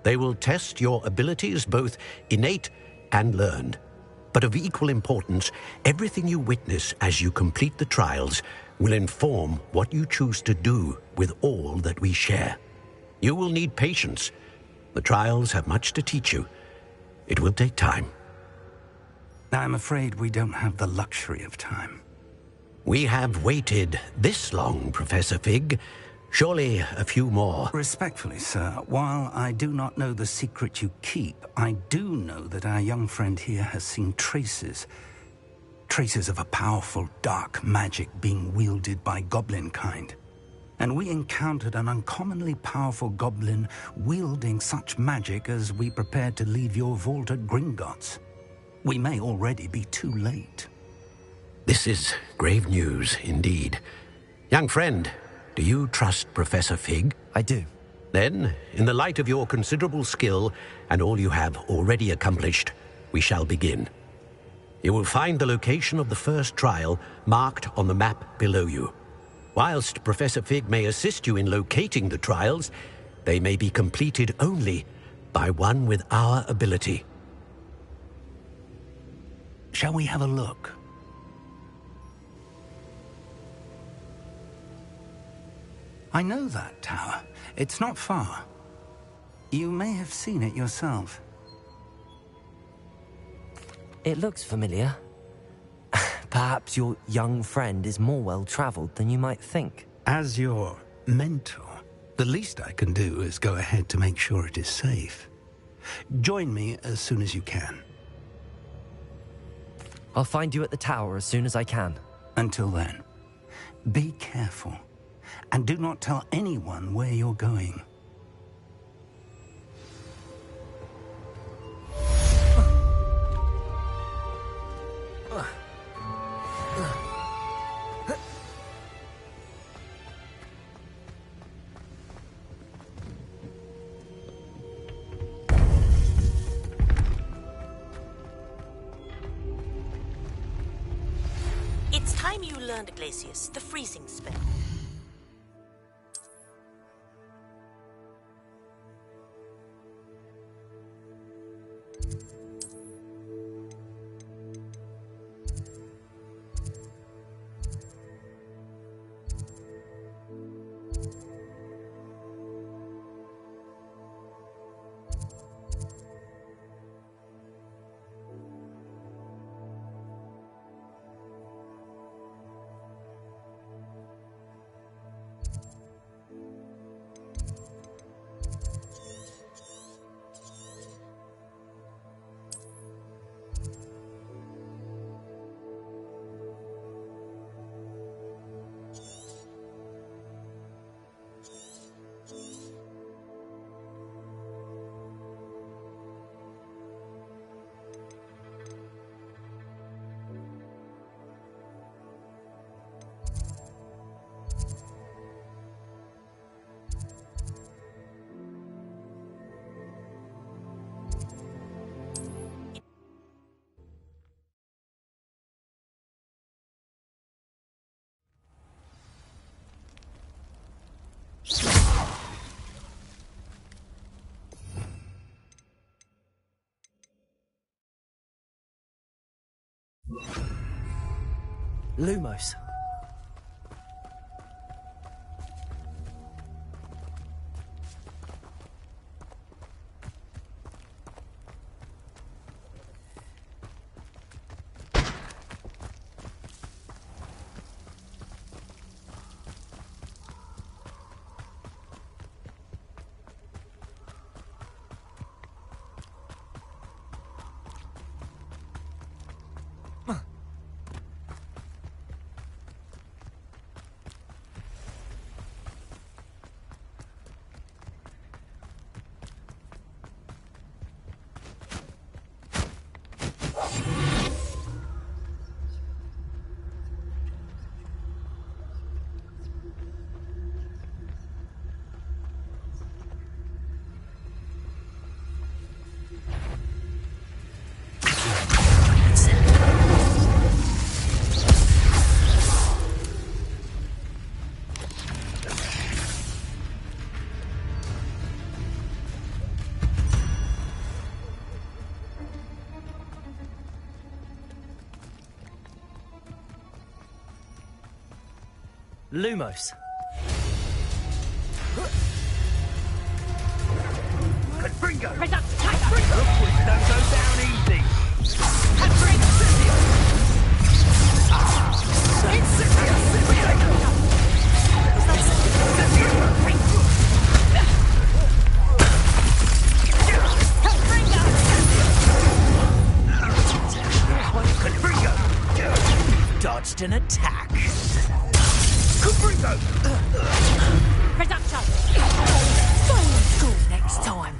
They will test your abilities, both innate and learned. But of equal importance, everything you witness as you complete the trials will inform what you choose to do with all that we share. You will need patience. The trials have much to teach you. It will take time. I'm afraid we don't have the luxury of time. We have waited this long, Professor Fig. Surely a few more. Respectfully, sir, while I do not know the secret you keep, I do know that our young friend here has seen traces of a powerful dark magic being wielded by goblin kind. And we encountered an uncommonly powerful goblin wielding such magic as we prepared to leave your vault at Gringotts. We may already be too late. This is grave news indeed. Young friend, do you trust Professor Fig? I do. Then, in the light of your considerable skill and all you have already accomplished, we shall begin. You will find the location of the first trial marked on the map below you. Whilst Professor Fig may assist you in locating the trials, they may be completed only by one with our ability. Shall we have a look? I know that tower. It's not far. You may have seen it yourself. It looks familiar. Perhaps your young friend is more well-traveled than you might think. As your mentor, the least I can do is go ahead to make sure it is safe. Join me as soon as you can. I'll find you at the tower as soon as I can. Until then, be careful. And do not tell anyone where you're going. It's time you learned, Glacius, the freezing spell. Lumos. Lumos. Confringo! Confringo! Don't go down easy! Dodged an attack. Confringo! Reducto! Fine school next time.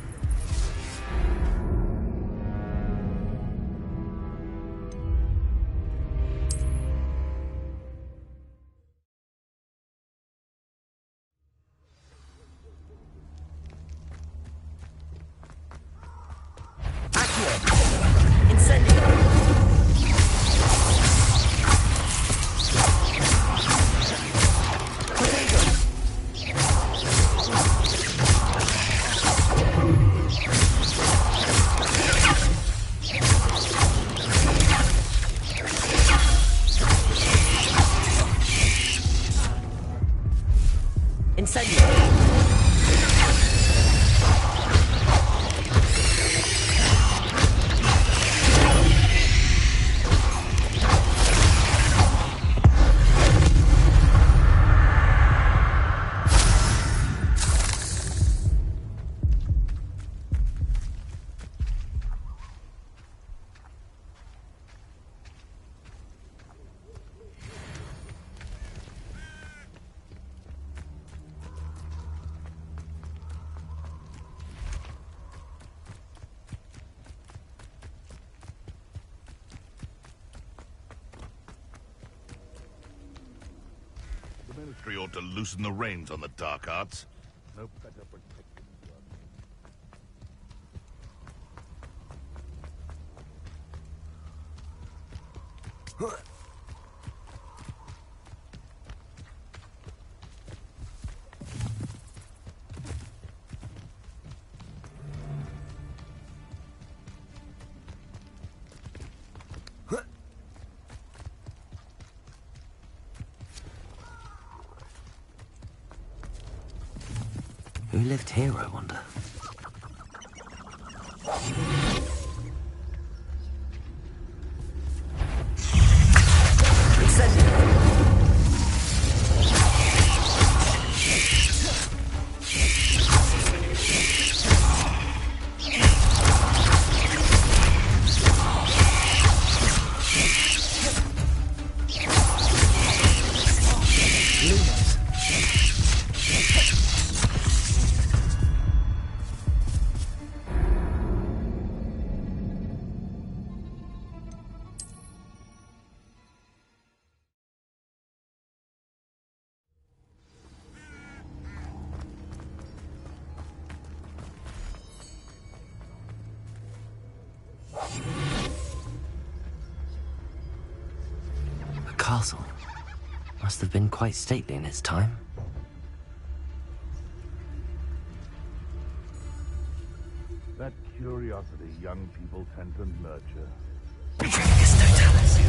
The Ministry ought to loosen the reins on the dark arts. No better protected. Who lived here, I wonder? Castle. Must have been quite stately in its time. That curiosity young people tend to nurture. It's Totalis.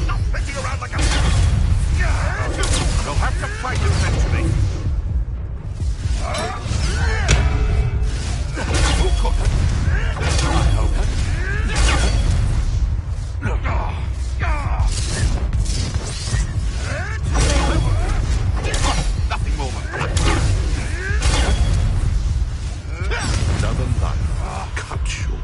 Not flitting around like a... You'll have to fight eventually. Nothing more. Another life cut short.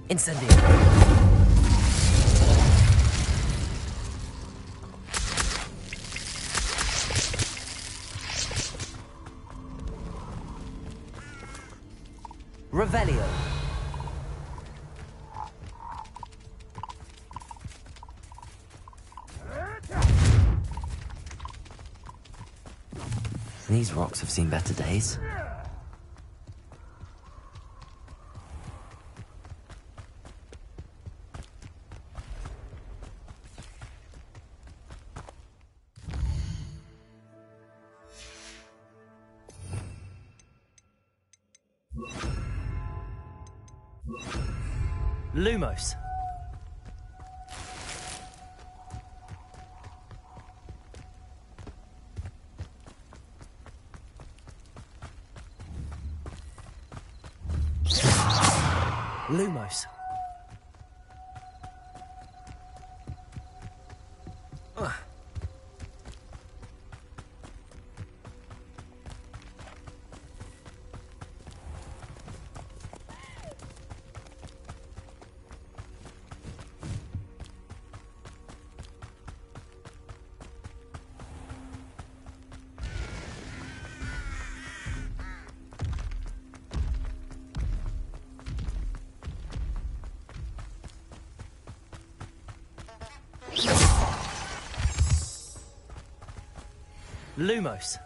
Incendio. Revelio. These rocks have seen better days. Lumos. Lumos. Lumos.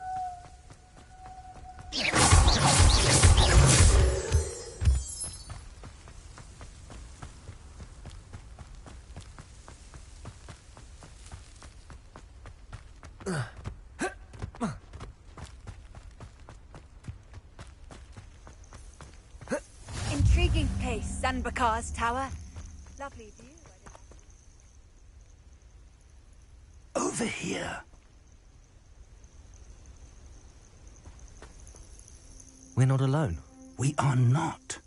Intriguing place, Zanbakar's tower. Lovely view. Over here. We're not alone. We are not.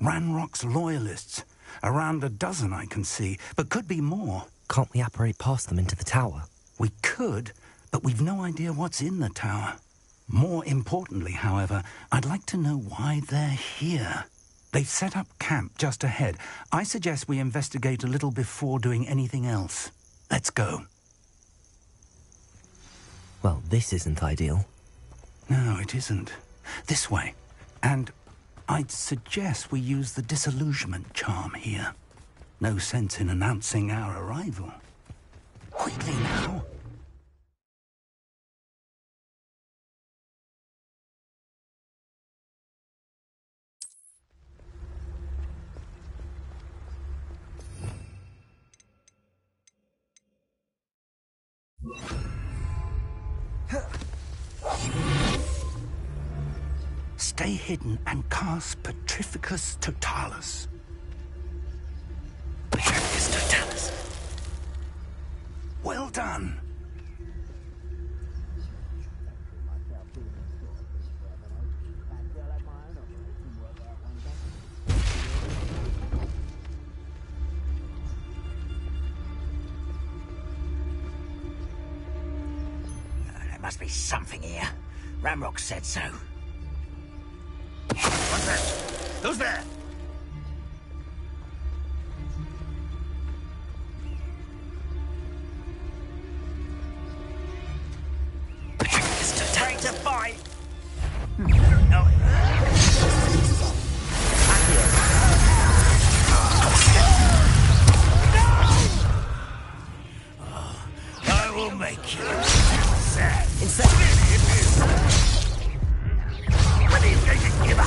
Ranrock's loyalists. Around a dozen I can see, but could be more. Can't we apparate past them into the tower? We could, but we've no idea what's in the tower. More importantly, however, I'd like to know why they're here. They've set up camp just ahead. I suggest we investigate a little before doing anything else. Let's go. Well, this isn't ideal. No, it isn't. This way. And I'd suggest we use the disillusionment charm here. No sense in announcing our arrival. Quickly now. Stay hidden and cast Petrificus Totalis. Petrificus Totalis. Well done. There must be something here. Ramrock said so. What's that? Who's there? Ready to fight. I will make you sad. When are you going to give up?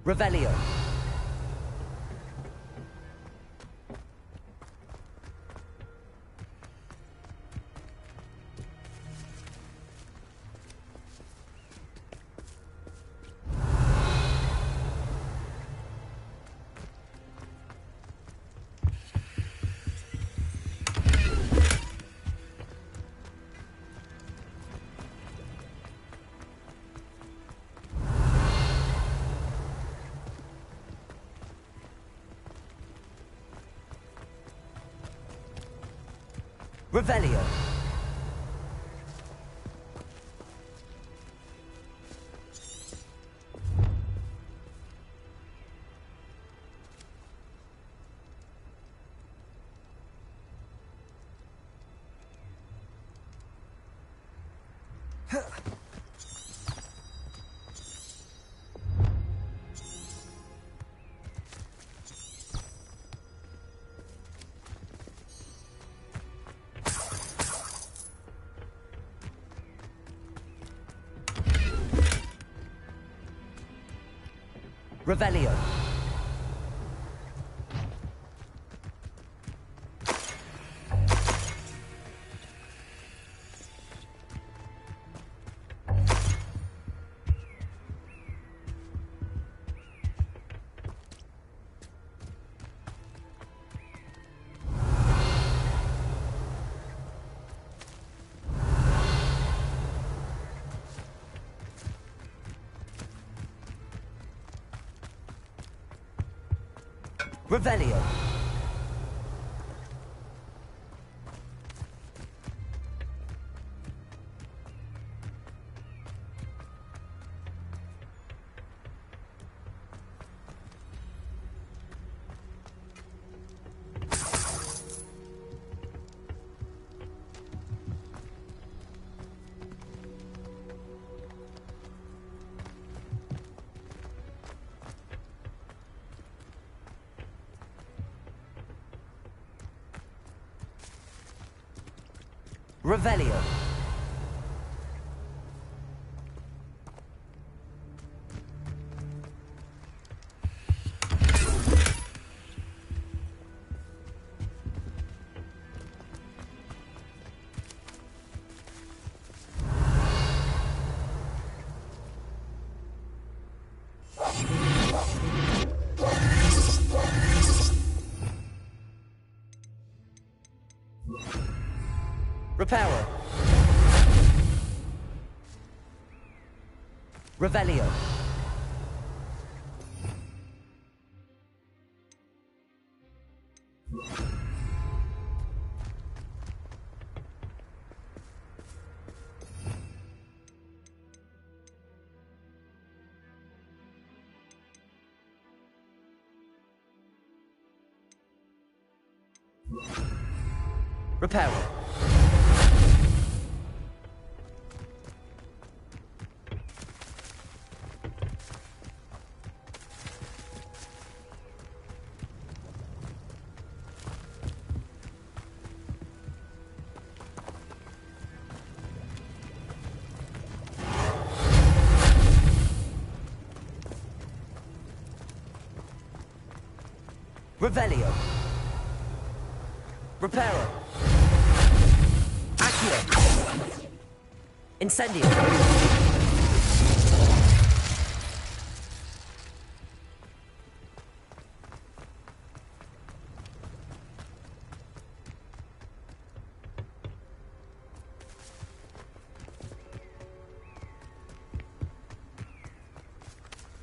Revelio. Revelio. Revelio. Revelio. Revelio. Reparo. Revelio. Reparo. Revelio. Reparo. Accio. Incendio.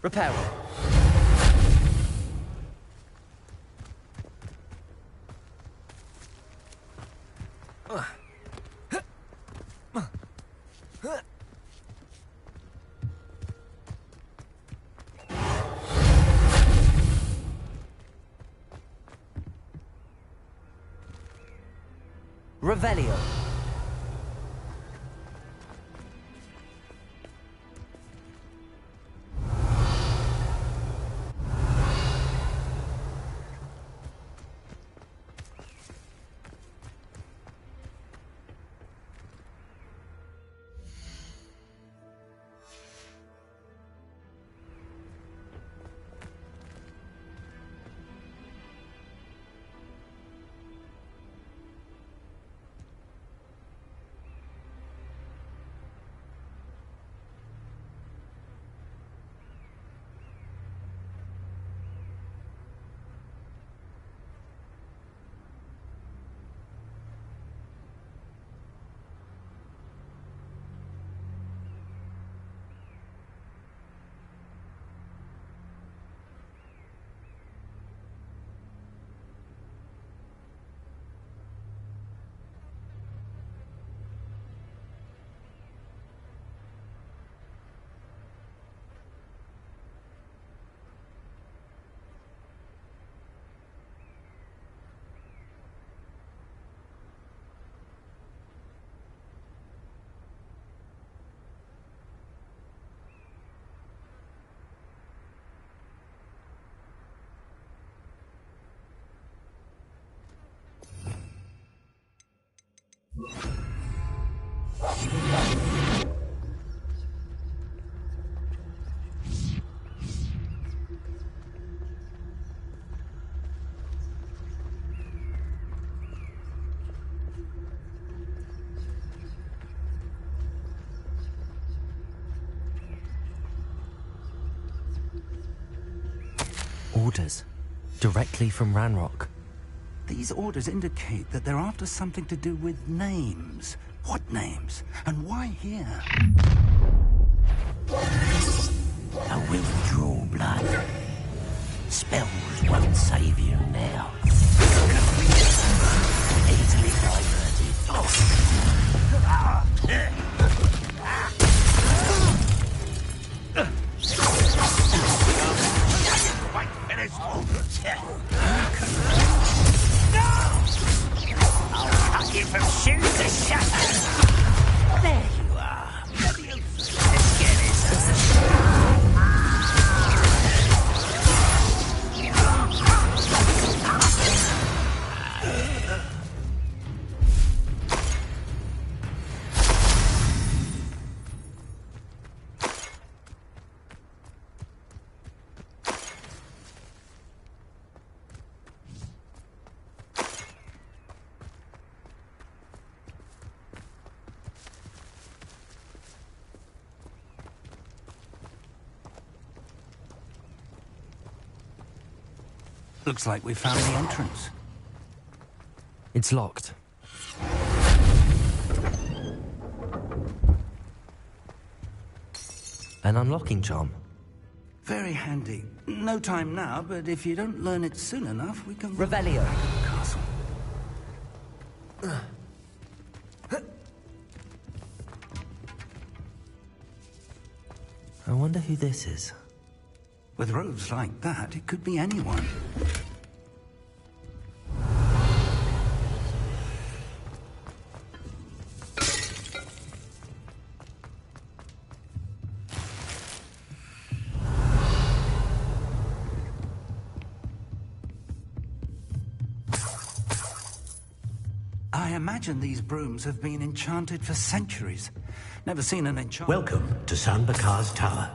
Reparo. Revelio. Orders. Directly from Ranrock. These orders indicate that they're after something to do with names. What names? And why here? A withdrawal blood. Spells won't save you now. Easily Quite finished. I'll cut you from shoes to shatter. There you are. Let's get this. Looks like we found the entrance. It's locked. An unlocking charm. Very handy. No time now, but if you don't learn it soon enough, we can... Revelio. Castle. I wonder who this is. With robes like that, it could be anyone. I imagine these brooms have been enchanted for centuries. Never seen an enchant... Welcome to San Bakar's Tower.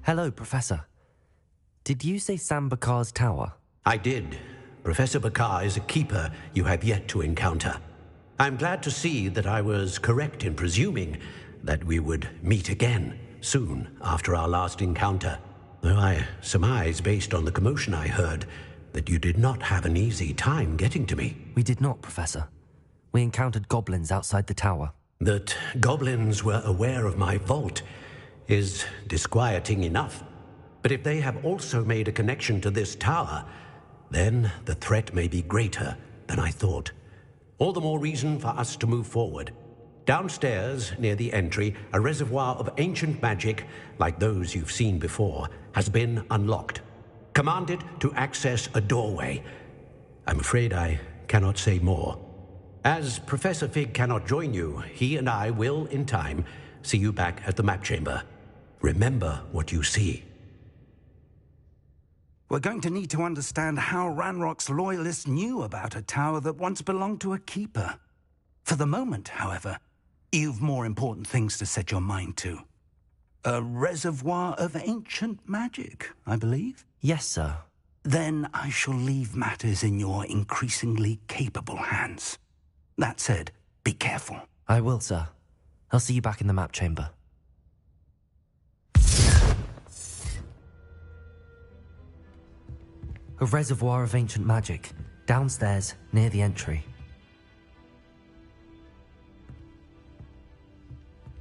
Hello, Professor. Did you say Sam Bakar's tower? I did. Professor Bakar is a keeper you have yet to encounter. I'm glad to see that I was correct in presuming that we would meet again soon after our last encounter. Though I surmise, based on the commotion I heard, that you did not have an easy time getting to me. We did not, Professor. We encountered goblins outside the tower. That goblins were aware of my vault is disquieting enough. But if they have also made a connection to this tower, then the threat may be greater than I thought. All the more reason for us to move forward. Downstairs, near the entry, a reservoir of ancient magic, like those you've seen before, has been unlocked. Commanded to access a doorway. I'm afraid I cannot say more. As Professor Fig cannot join you, he and I will, in time, see you back at the map chamber. Remember what you see. We're going to need to understand how Ranrock's loyalists knew about a tower that once belonged to a keeper. For the moment, however, you've more important things to set your mind to. A reservoir of ancient magic, I believe? Yes, sir. Then I shall leave matters in your increasingly capable hands. That said, be careful. I will, sir. I'll see you back in the map chamber. A reservoir of ancient magic, downstairs, near the entry.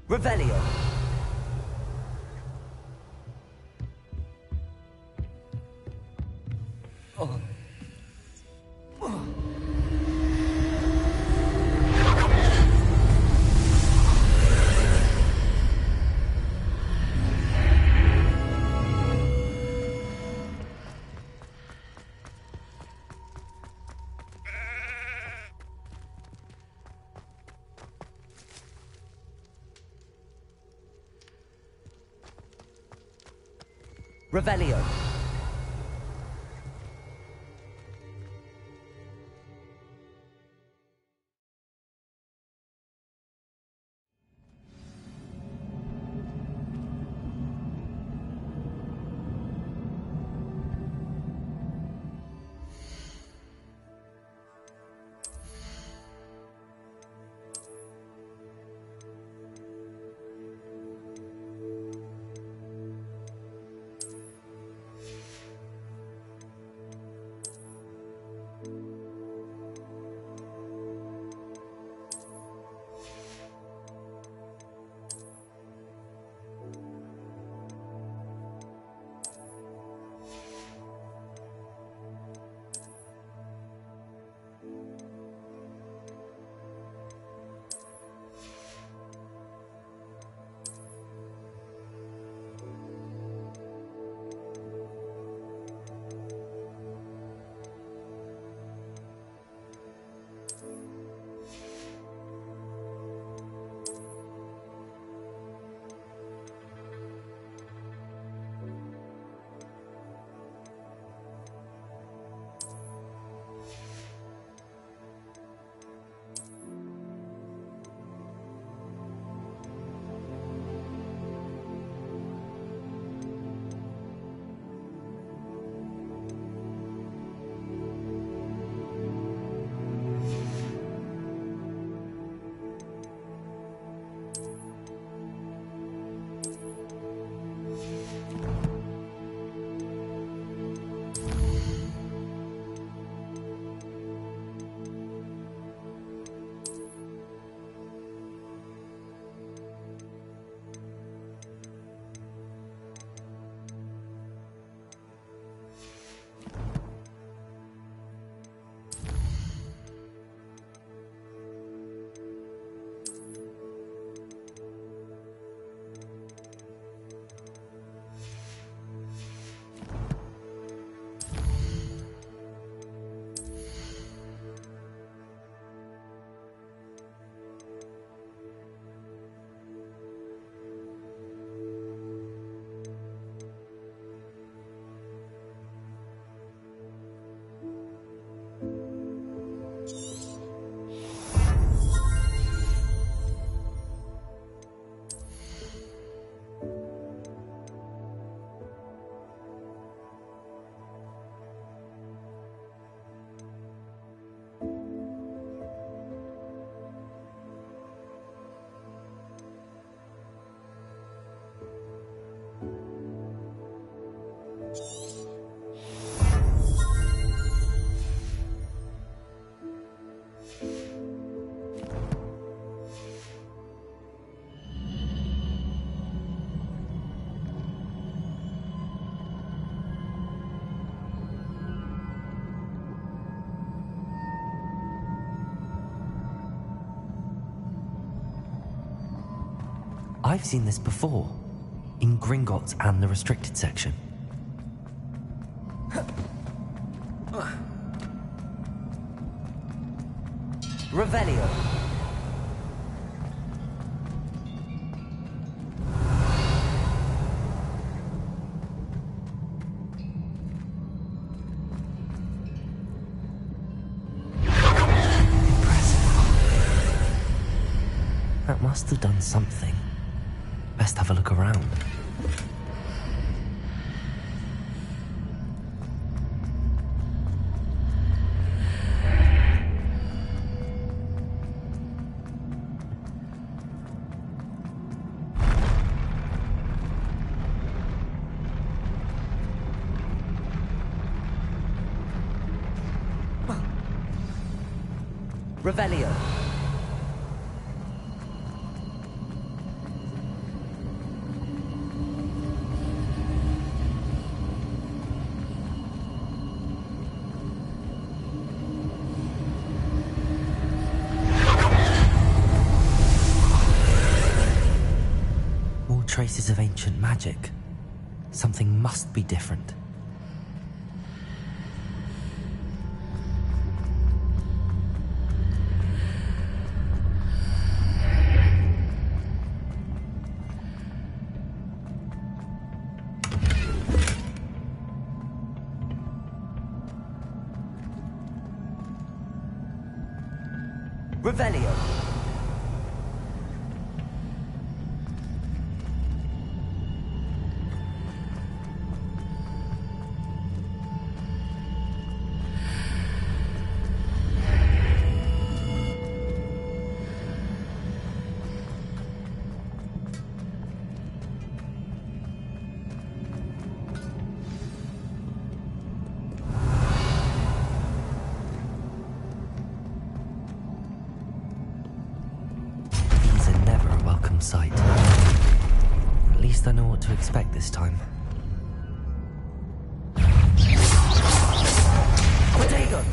Revelio! Oh. Oh. Revelio. I've seen this before. In Gringotts and the restricted section. Revelio. That must have done something. Best have a look around. Revelio. More traces of ancient magic. Something must be different. Revelio. Sight. At least I know what to expect this time. Bodega!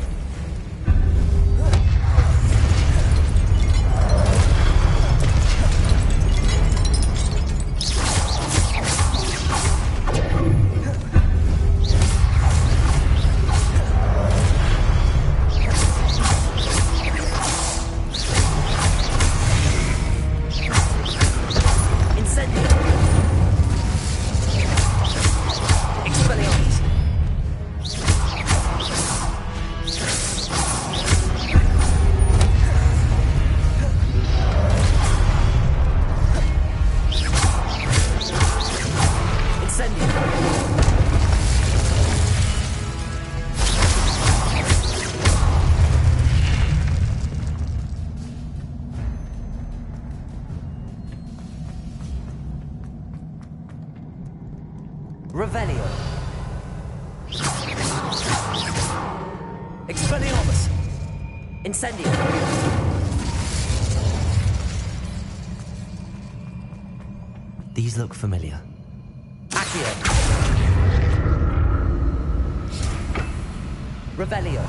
Revelio. Expelliarmus. Incendio. These look familiar. Accio. Revelio.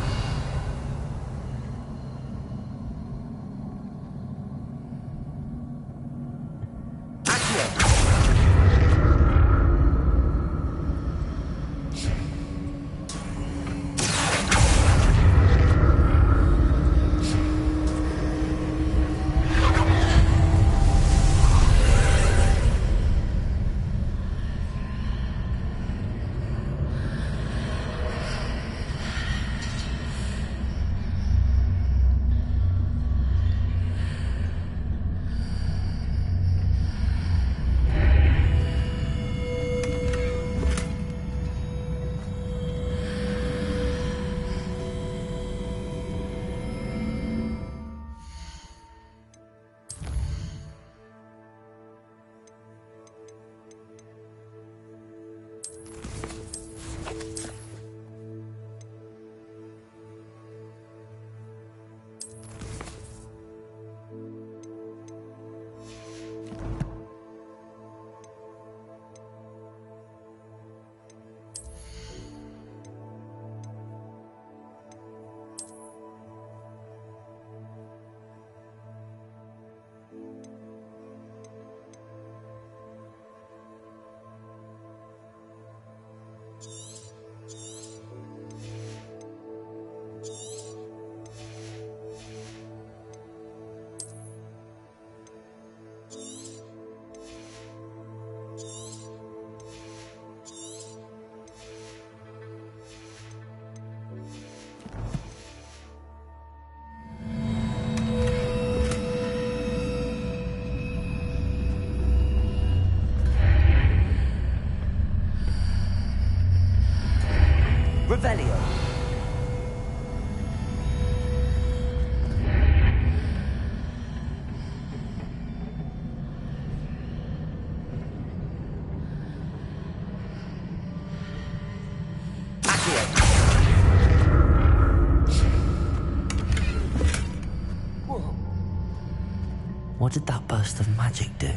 Revelio. What did that burst of magic do?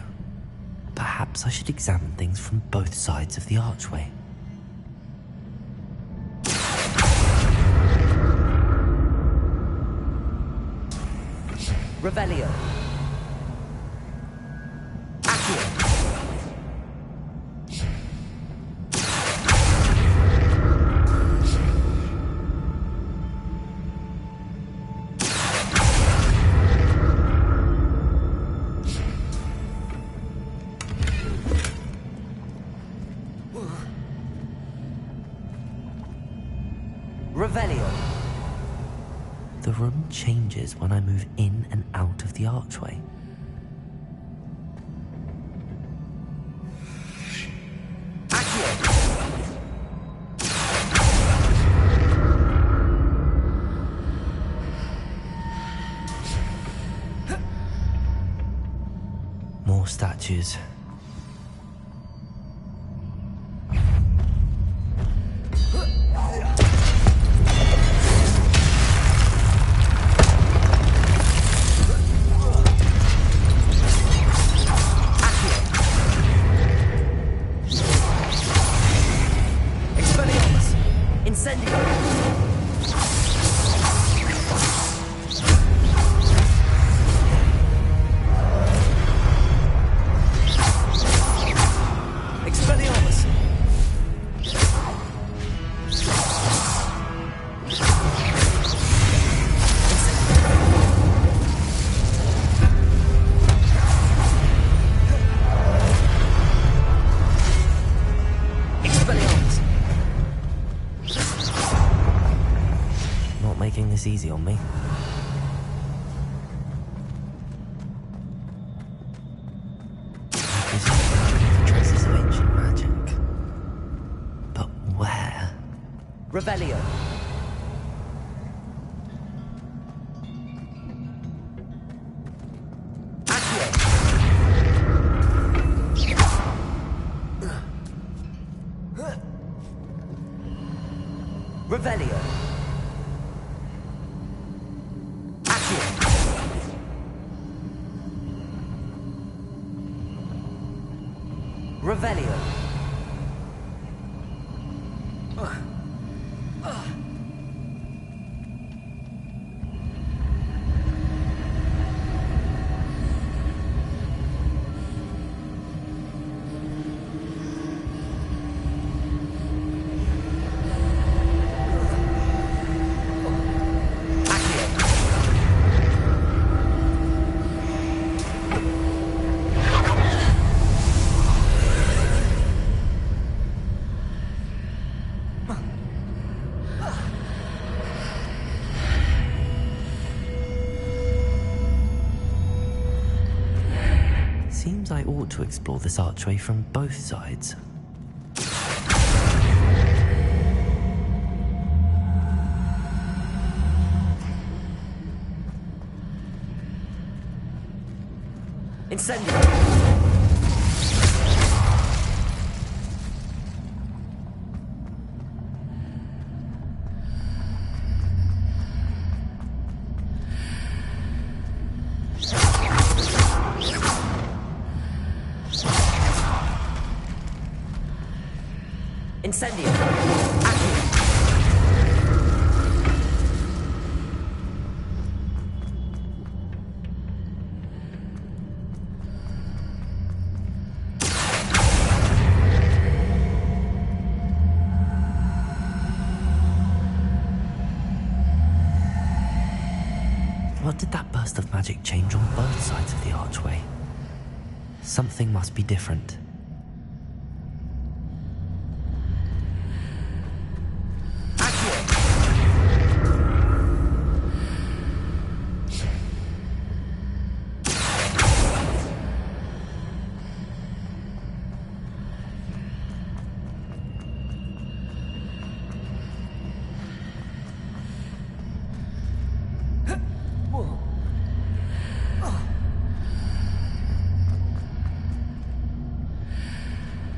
Perhaps I should examine things from both sides of the archway. Revelio. Revelio. The room changes when I move in and out of the archway. More statues. Making this easy on me. Traces of ancient magic. But where? Revelio. Revelio. Revelio. Seems I ought to explore this archway from both sides. Incendio! Incendio! What did that burst of magic change on both sides of the archway? Something must be different.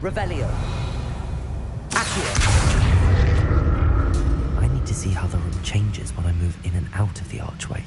Revelio. Accio. I need to see how the room changes when I move in and out of the archway.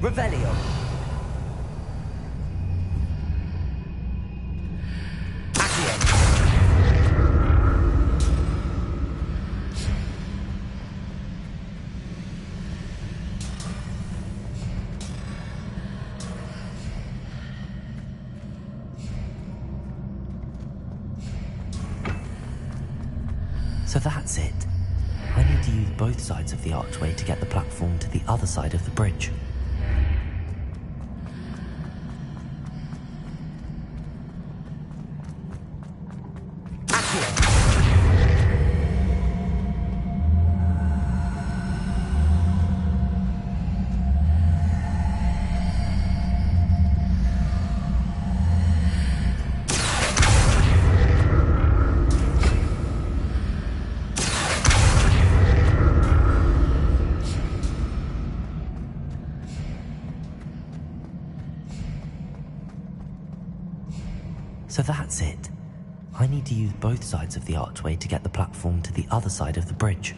Revelio. Accio. So that's it. I need to use both sides of the archway to get the platform to the other side of the bridge. So that's it. I need to use both sides of the archway to get the platform to the other side of the bridge.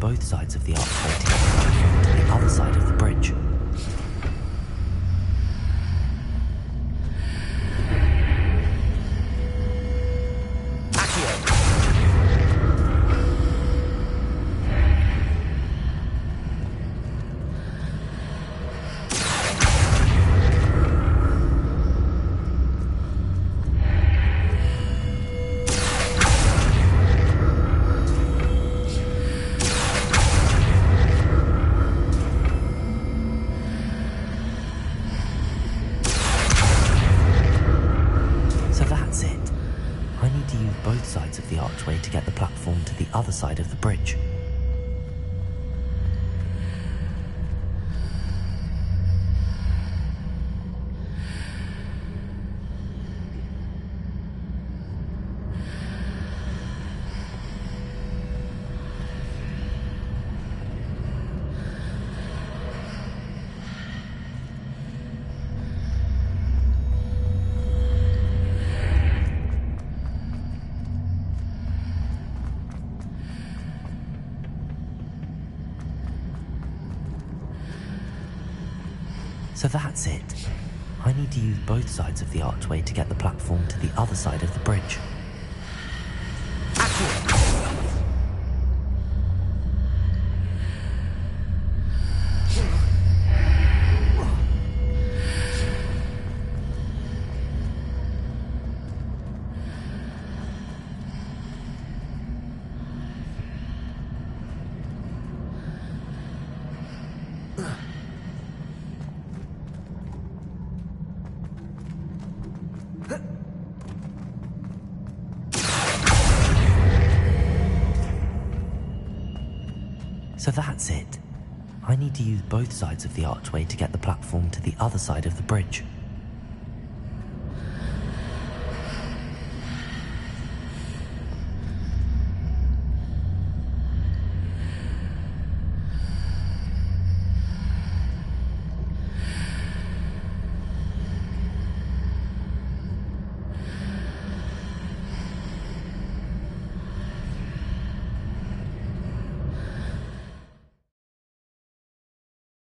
Both sides of the archway to get the platform to the other side of the bridge. Both sides of the archway to get the platform to the other side of the bridge. So that's it. I need to use both sides of the archway to get the platform to the other side of the bridge. So that's it. I need to use both sides of the archway to get the platform to the other side of the bridge.